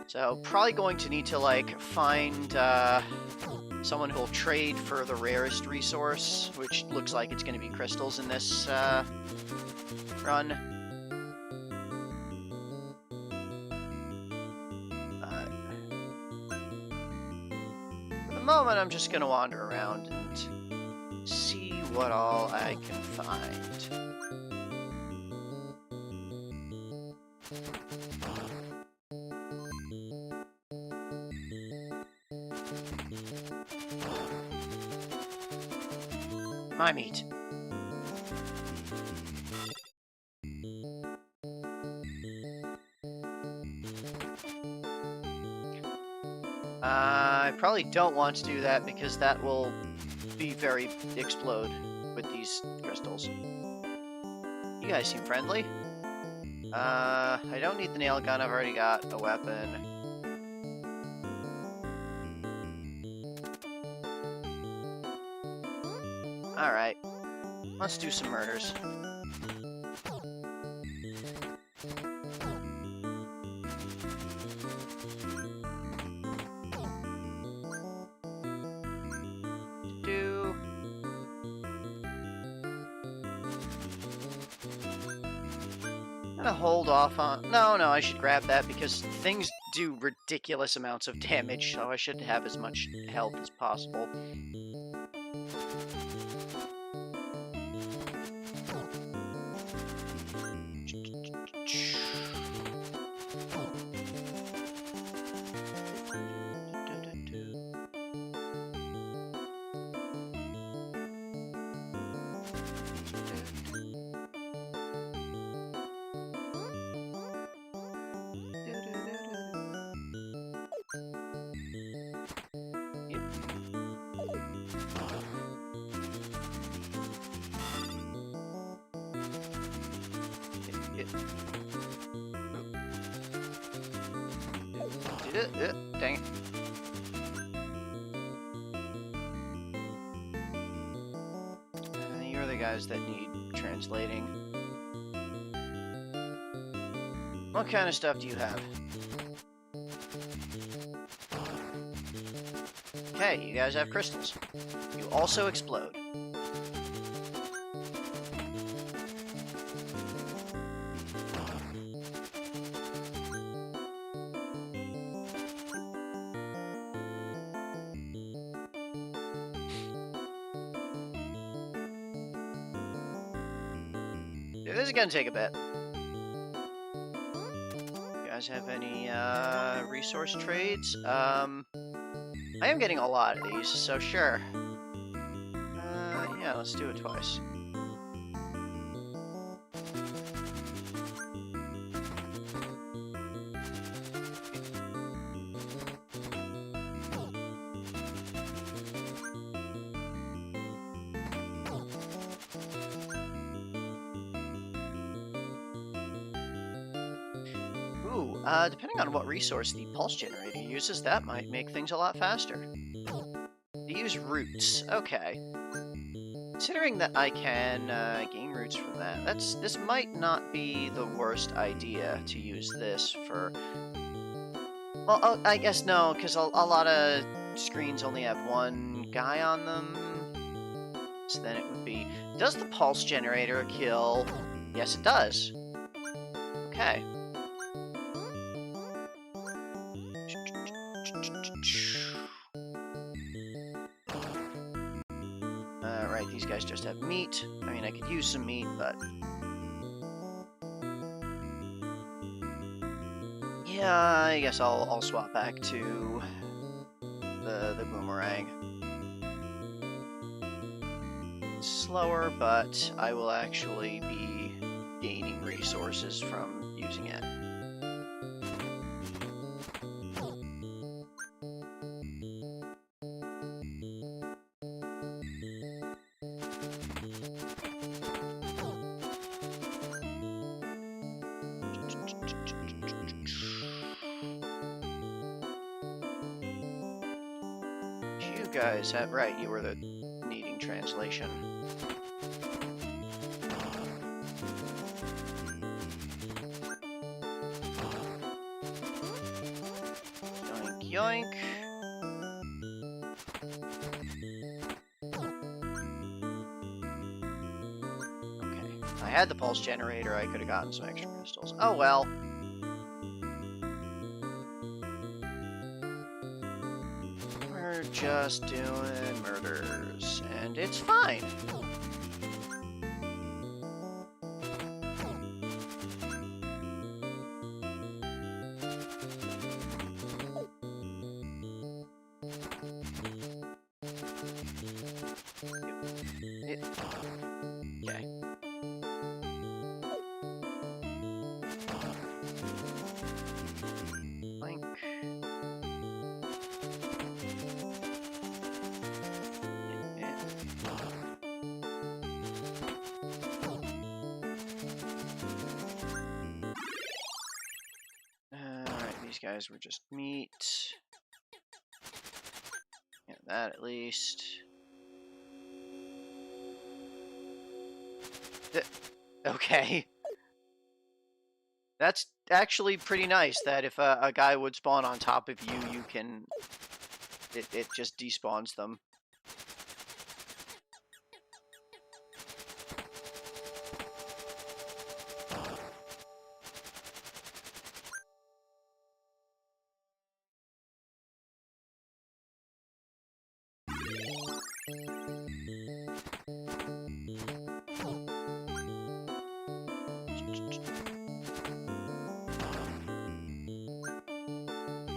So, probably going to need to, like, find someone who'll trade for the rarest resource, which looks like it's going to be crystals in this run. For the moment, I'm just going to wander around and see what all I can find. My meat. I probably don't want to do that because that will be very explode with these crystals. You guys seem friendly. I don't need the nail gun. I've already got a weapon. Alright, let's do some murders. I'm gonna hold off on... No, I should grab that because things do ridiculous amounts of damage, so I should have as much health as possible. Dang it. You're the guys that need translating. What kind of stuff do you have? Okay, you guys have crystals. You also explode. This is gonna take a bit. You guys have any resource trades? I am getting a lot of these, so sure. Yeah, let's do it twice. Ooh, depending on what resource the pulse generator uses, that might make things a lot faster. They use roots. Okay. Considering that I can gain roots from that, this might not be the worst idea to use this for. Well, oh, I guess no, because a lot of screens only have one guy on them. So then it would be. Does the pulse generator kill? Yes, it does. Okay. Right, these guys just have meat. I mean, I could use some meat, but... yeah, I guess I'll swap back to the boomerang. It's slower, but I will actually be gaining resources from using it. You guys have, right, you were the needing translation. Yoink, yoink. Okay, if I had the pulse generator, I could have gotten some extra crystals. Oh well. Just doing murders, and it's fine. Okay. Blink. These guys were just meat. Yeah, that at least. Okay. That's actually pretty nice that if a guy would spawn on top of you, you can... It just despawns them.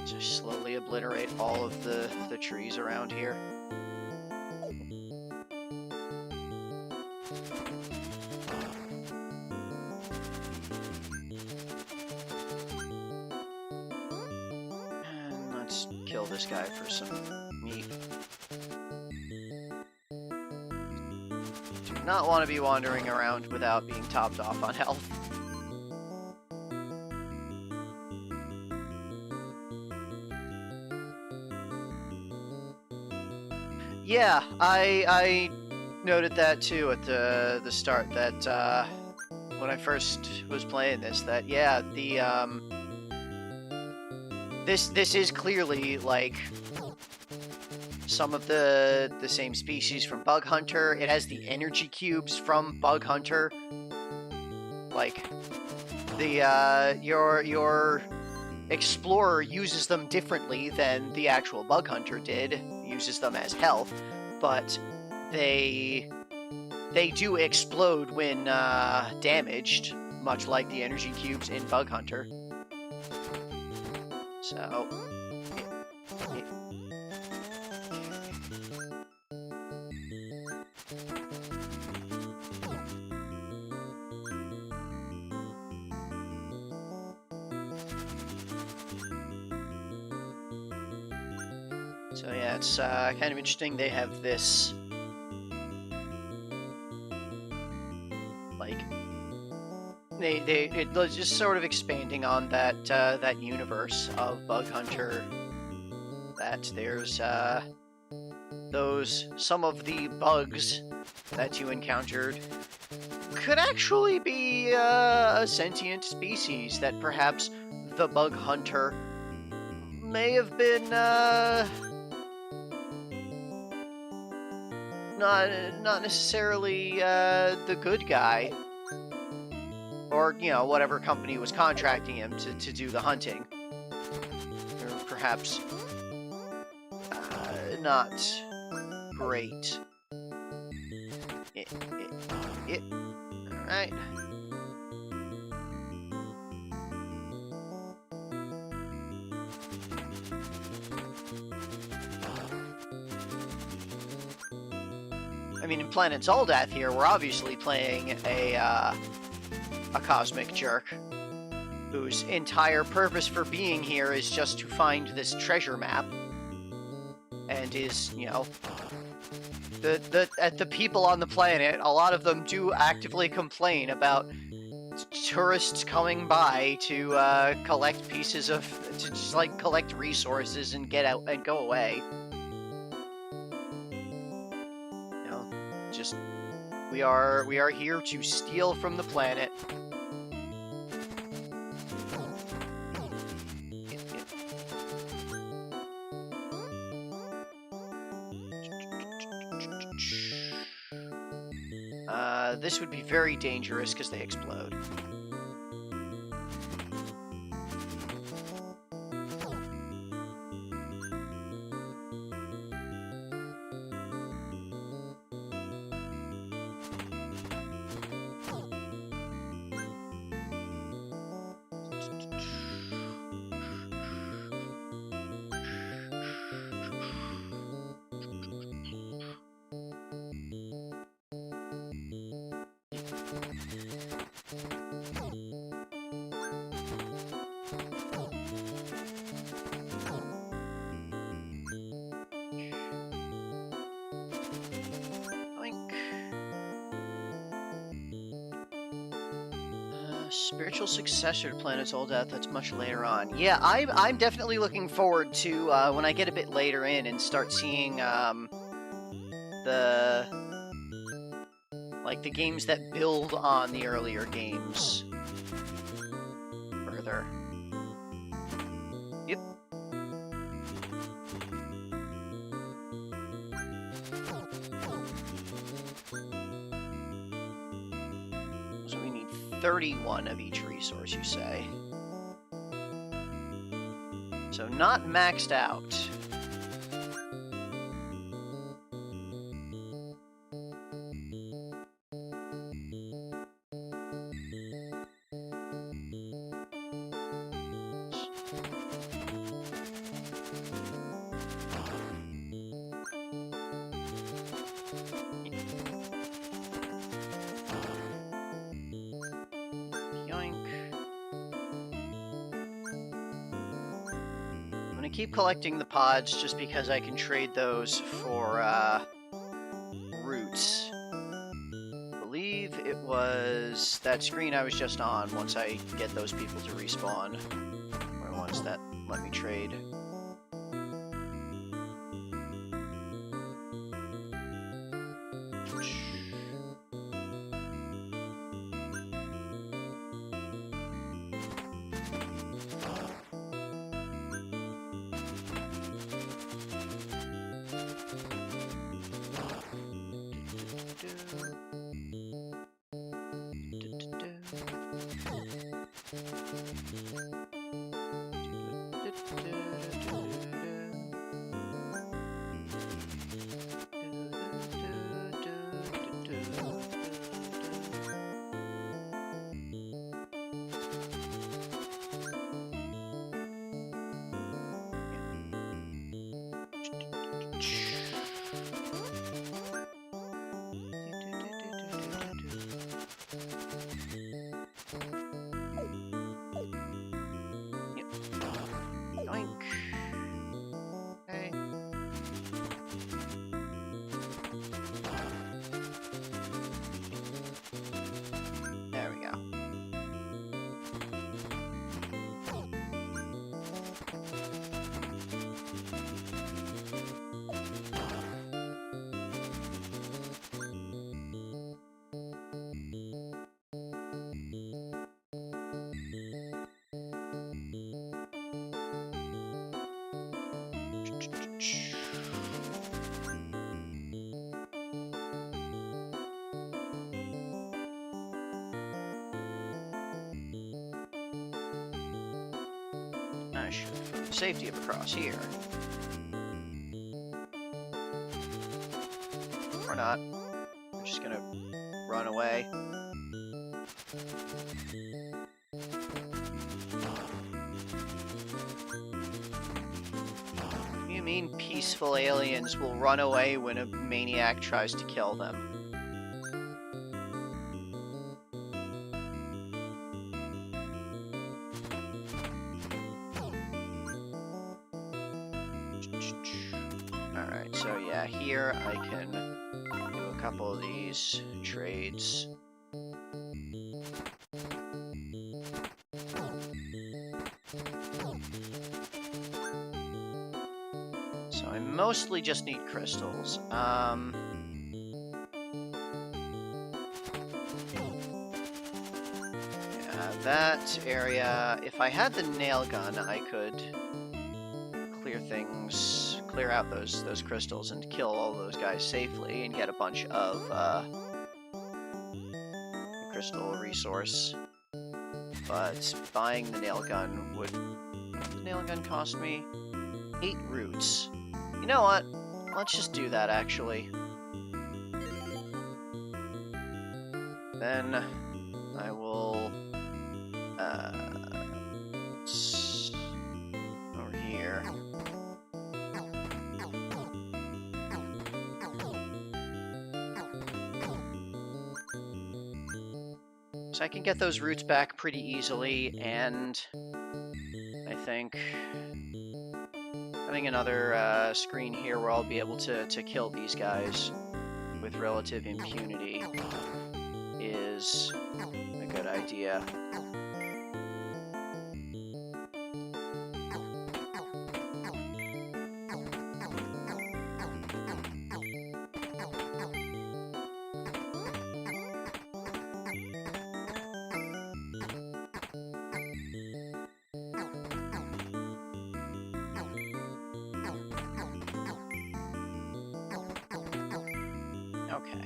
Just slowly obliterate all of the trees around here. And let's kill this guy for some meat. Do not want to be wandering around without being topped off on health. Yeah, I noted that too at the start, that when I first was playing this, that yeah, the this is clearly like some of the same species from Bug Hunter. It has the energy cubes from Bug Hunter. Like the your Explorer uses them differently than the actual Bug Hunter did. Uses them as health, but they do explode when damaged, much like the energy cubes in Bug Hunter. So yeah, it's kind of interesting. They have this, like, it was just sort of expanding on that that universe of Bug Hunter. That there's some of the bugs that you encountered could actually be a sentient species that perhaps the Bug Hunter may have been not necessarily the good guy, or whatever company was contracting him to do the hunting, or perhaps not great. All right. I mean, in Planet Zoldath here, we're obviously playing a cosmic jerk whose entire purpose for being here is just to find this treasure map, and is, the people on the planet, a lot of them do actively complain about tourists coming by to collect pieces of, to just like collect resources and get out and go away. Just we are here to steal from the planet. This would be very dangerous because they explode. Spiritual successor to Planet Zoldath, that's much later on. Yeah, I'm definitely looking forward to when I get a bit later in and start seeing the games that build on the earlier games further. Yep. So we need 31 of each resource, you say? So not maxed out. Keep collecting the pods just because I can trade those for roots. I believe it was that screen I was just on once I get those people to respawn. Or ones that let me trade. dash for the safety of across here. Or not. We're just gonna run away. You mean peaceful aliens will run away when a maniac tries to kill them? Alright, so yeah, here I can do a couple of these trades. So I mostly just need crystals. Yeah, that area, if I had the nail gun, I could clear out those crystals and kill all those guys safely and get a bunch of crystal resource. But buying the nail gun would... What did the nail gun cost me? 8 roots. You know what? Let's just do that, actually. Then I will... over here. So I can get those roots back pretty easily, and I think having another screen here where I'll be able to kill these guys with relative impunity is a good idea. Okay.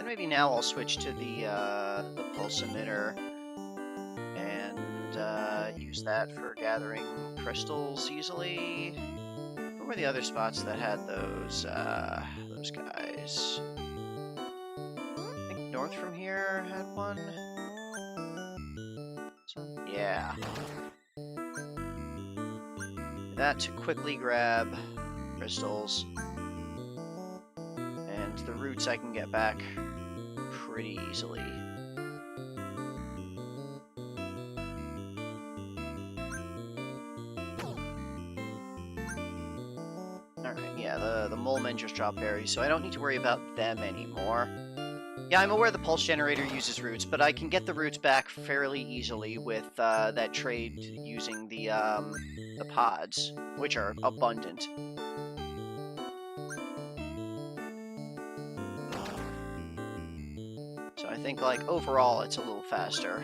Maybe now I'll switch to the pulse emitter and use that for gathering crystals easily. What were the other spots that had those guys? I think north from here had one. So, yeah. That to quickly grab crystals. And the roots I can get back pretty easily. Alright, yeah, the mole men just drop berries, so I don't need to worry about them anymore. Yeah, I'm aware the pulse generator uses roots, but I can get the roots back fairly easily with that trade using the pods, which are abundant. So I think, like, overall, it's a little faster.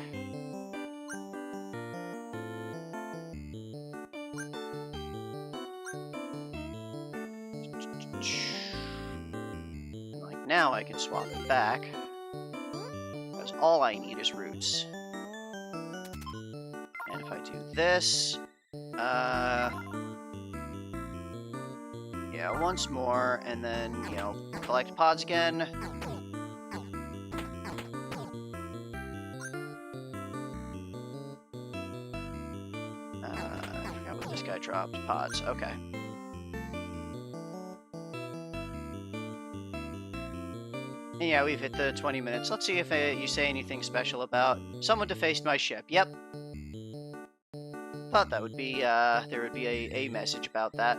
Like, now I can swap it back, because all I need is roots. And if I do this, yeah, once more, and then, you know, collect pods again. I dropped pods. Okay. And yeah, we've hit the 20 minutes. Let's see if you say anything special about someone defaced my ship. Yep. Thought that would be, there would be a message about that.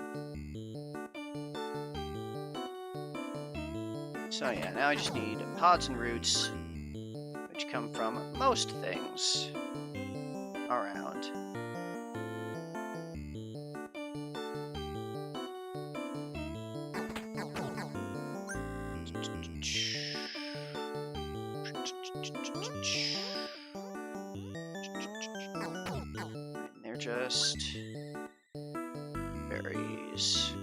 So yeah, now I just need pods and roots, which come from most things around. They're just berries.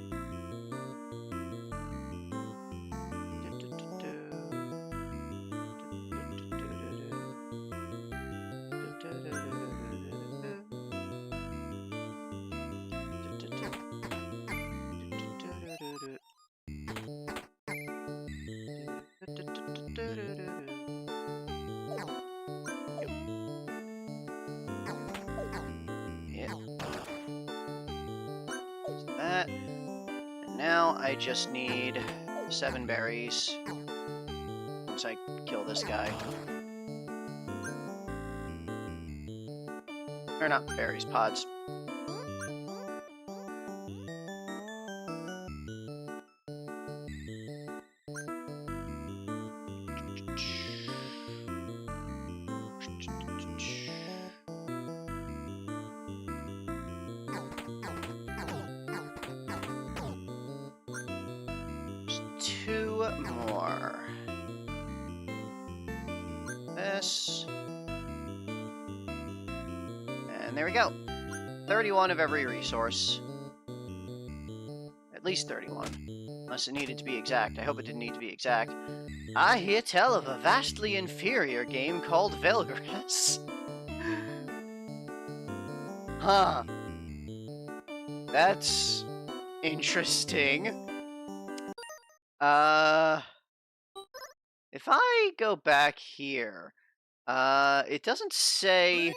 That. And now I just need 7 berries. Once I kill this guy. Or not berries, pods. Just 2 more. This. And there we go. 31 of every resource. At least 31. Unless it needed to be exact. I hope it didn't need to be exact. I hear tell of a vastly inferior game called Velgris. Huh. That's interesting. If I go back here, it doesn't say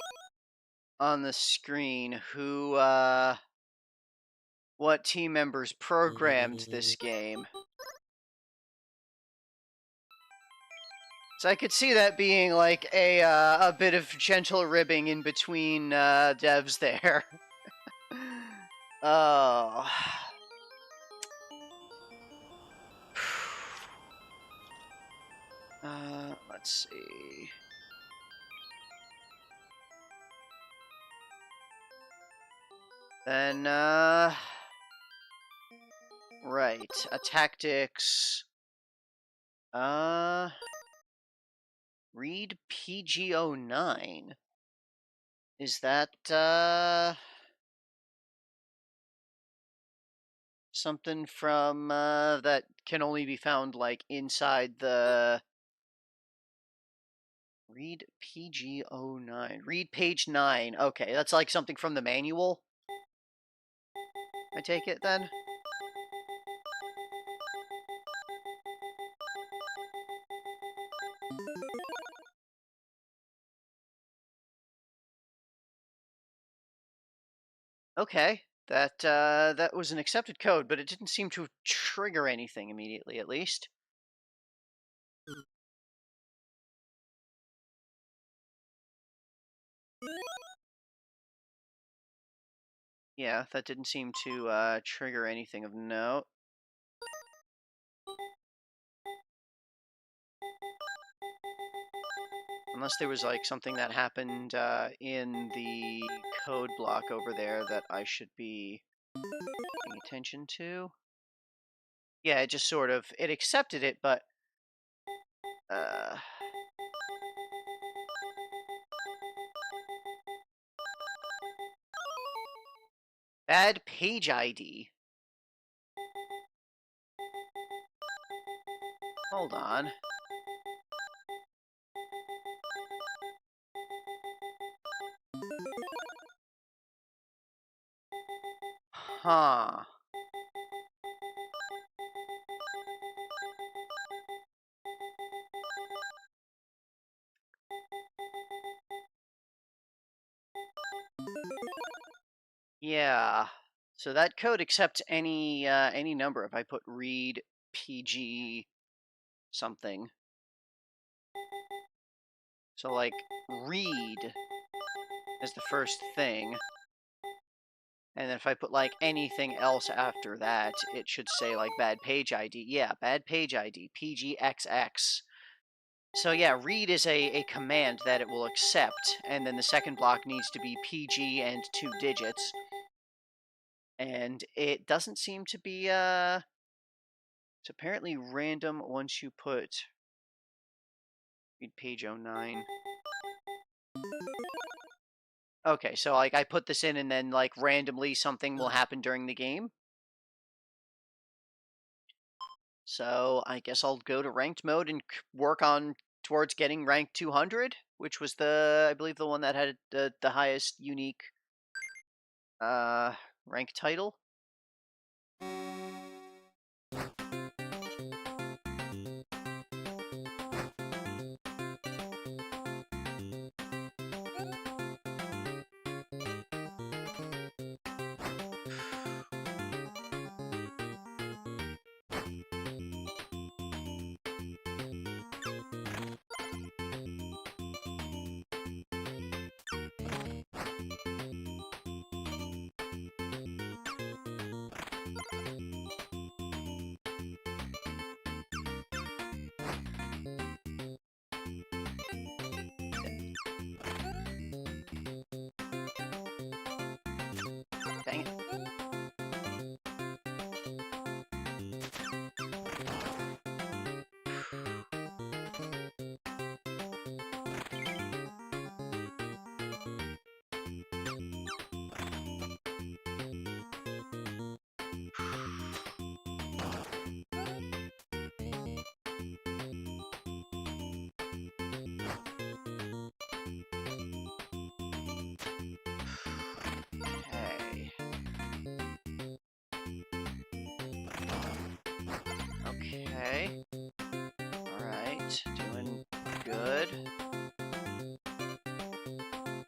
on the screen who, what team members programmed this game. So I could see that being like a bit of gentle ribbing in between devs there. Oh. Let's see. Then, right, a tactics. Read PG09. Is that, something from, that can only be found, like, inside the... Read PG09. Read page 9. Okay, that's like something from the manual. I take it, then? Okay, that was an accepted code, but it didn't seem to trigger anything immediately, at least. Yeah, that didn't seem to trigger anything of note. Unless there was like something that happened in the code block over there that I should be paying attention to. Yeah, it just sort of, it accepted it, but add page ID. Hold on. Huh. Yeah. So that code accepts any number if I put read PG something. So like read is the first thing. And then if I put like anything else after that, it should say like bad page ID. Yeah, bad page ID, PGXX. So yeah, read is a command that it will accept, and then the second block needs to be PG and 2 digits. And it doesn't seem to be It's apparently random once you put... Read page 09. Okay, so like I put this in and then like randomly something will happen during the game. So I guess I'll go to ranked mode and work on towards getting ranked 200, which was I believe the one that had the highest unique rank title. Dang it. Okay. Alright, doing good.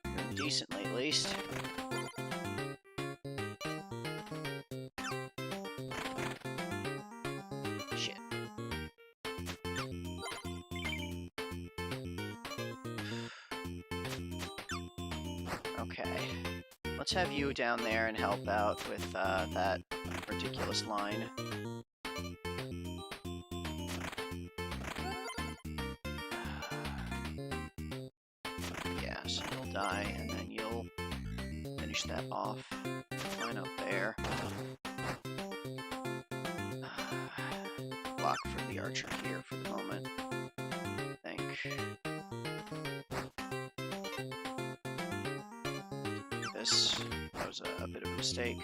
Doing decently, at least. Shit. Okay. Let's have you down there and help out with that ridiculous line. Yeah, so you'll die, and then you'll finish that off. Line up there. Block for the archer here for the moment. I think. This. That was a bit of a mistake.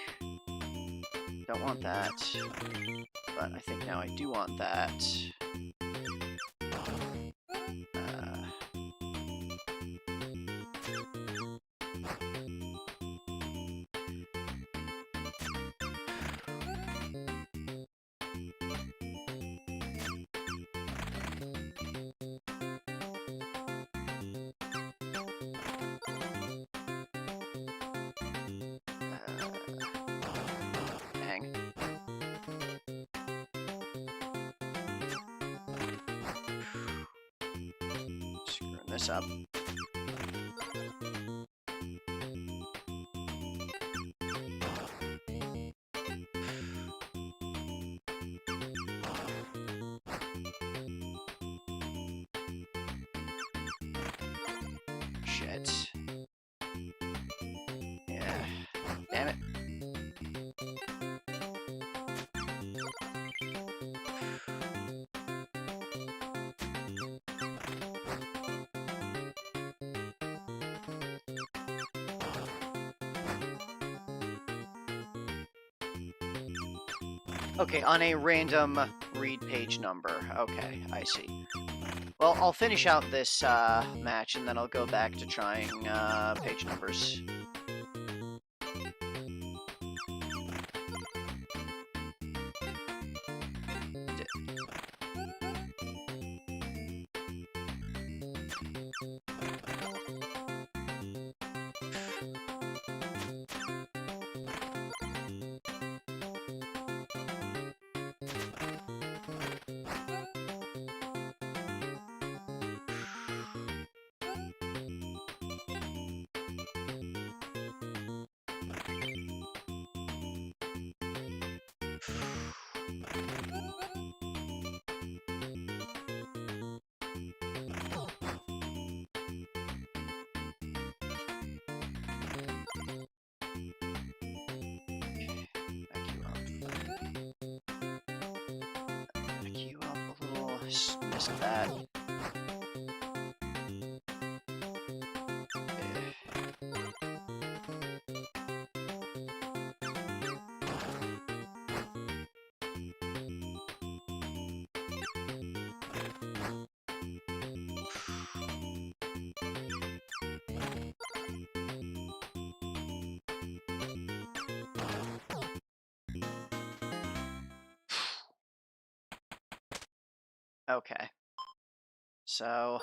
Don't want that. But I think now I do want that. Dang. Screwing this up. Shit. Yeah. Damn it. Okay, on a random read page number. Okay, I see. Well, I'll finish out this match, and then I'll go back to trying page numbers. Missed that. Okay. So,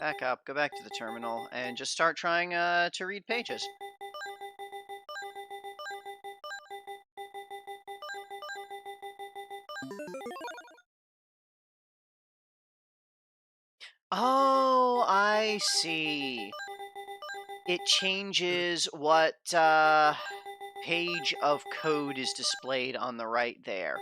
back up, go back to the terminal, and just start trying to read pages. Oh, I see. It changes what page of code is displayed on the right there.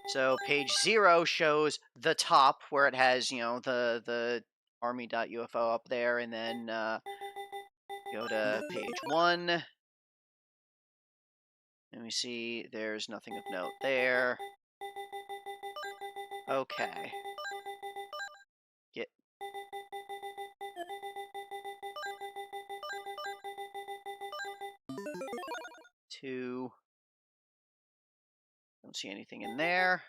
So page 0 shows the top where it has, the army.ufo up there, and then go to page 1, and we see there's nothing of note there. Okay. Get 2. Don't see anything in there.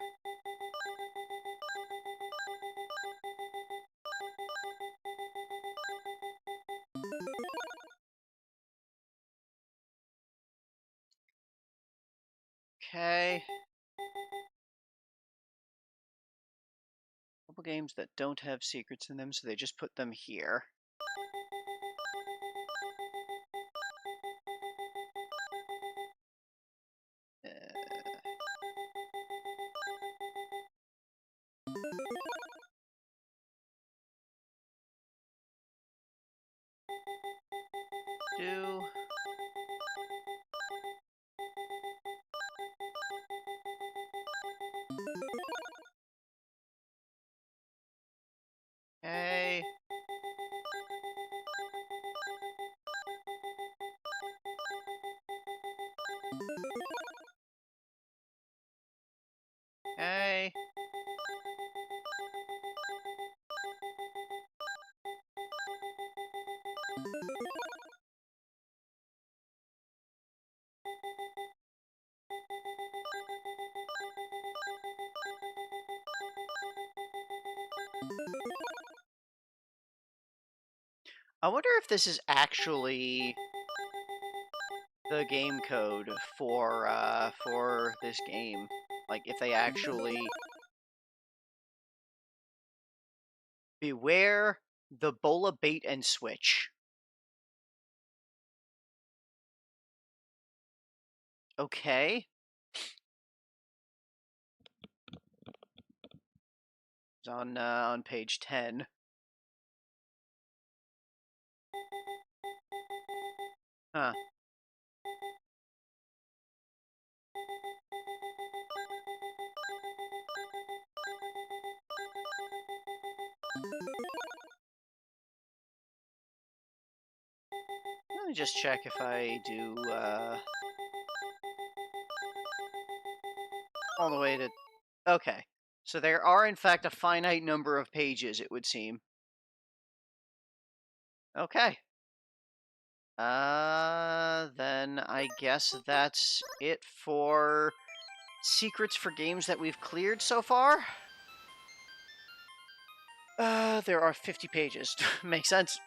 Okay. Couple games that don't have secrets in them, so they just put them here. Do. Okay. Okay. I wonder if this is actually the game code for this game. Like, if they actually beware the bola bait and switch. Okay. It's on page 10. Huh. Let me just check if I do all the way to... Okay. So there are, in fact, a finite number of pages, it would seem. Okay. Then I guess that's it for secrets for games that we've cleared so far. There are 50 pages. Makes sense.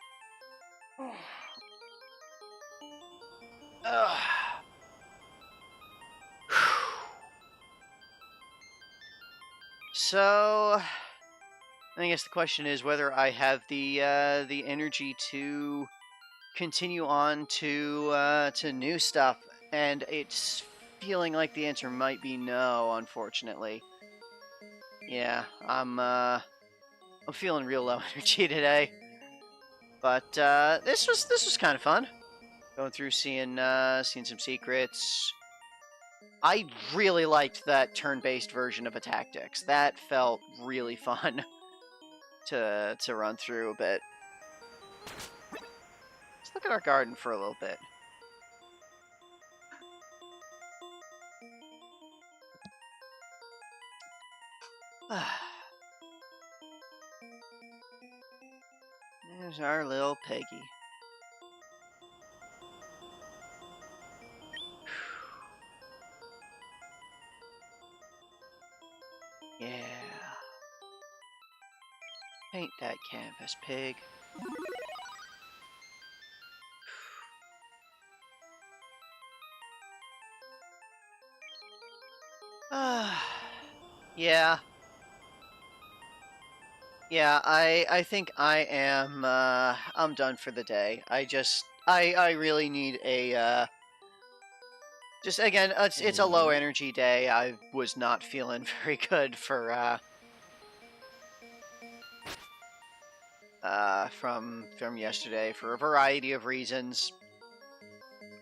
So, I guess the question is whether I have the energy to continue on to new stuff, and it's feeling like the answer might be no, unfortunately. Yeah, I'm feeling real low energy today, but this was kind of fun. Going through seeing some secrets. I really liked that turn-based version of a tactics. That felt really fun to run through a bit. Let's look at our garden for a little bit. There's our little piggy. Yeah. Paint that canvas, pig. Yeah. Yeah, I think I am, I'm done for the day. I really need a, just again, it's a low energy day. I was not feeling very good from yesterday for a variety of reasons.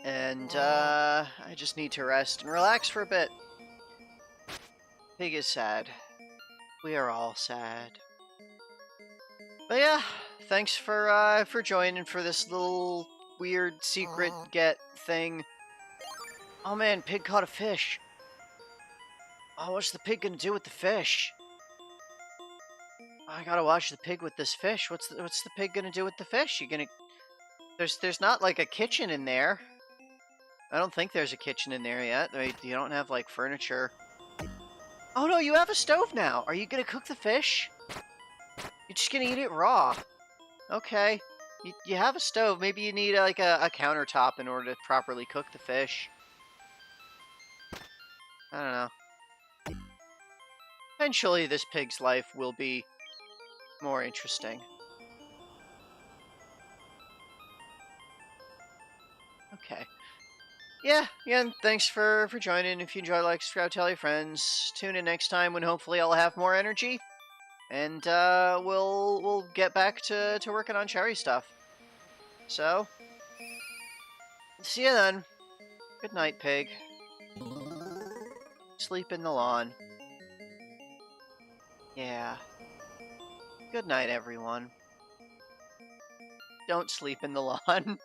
And, I just need to rest and relax for a bit. Pig is sad. We are all sad. But yeah, thanks for joining for this little weird secret get thing. Oh man, pig caught a fish. Oh, what's the pig gonna do with the fish? I gotta watch the pig with this fish. What's the pig gonna do with the fish? You gonna there's not like a kitchen in there. I don't think there's a kitchen in there yet. You don't have like furniture. Oh no, you have a stove now. Are you gonna cook the fish? You're just gonna eat it raw. Okay. You have a stove. Maybe you need like a countertop in order to properly cook the fish. I don't know. Eventually, this pig's life will be more interesting. Okay. Yeah, again, thanks for joining. If you enjoyed, like, subscribe, tell your friends. Tune in next time when hopefully I'll have more energy. And, we'll get back to working on cherry stuff. So, see you then. Good night, pig. Sleep in the lawn. Yeah. Good night, everyone. Don't sleep in the lawn.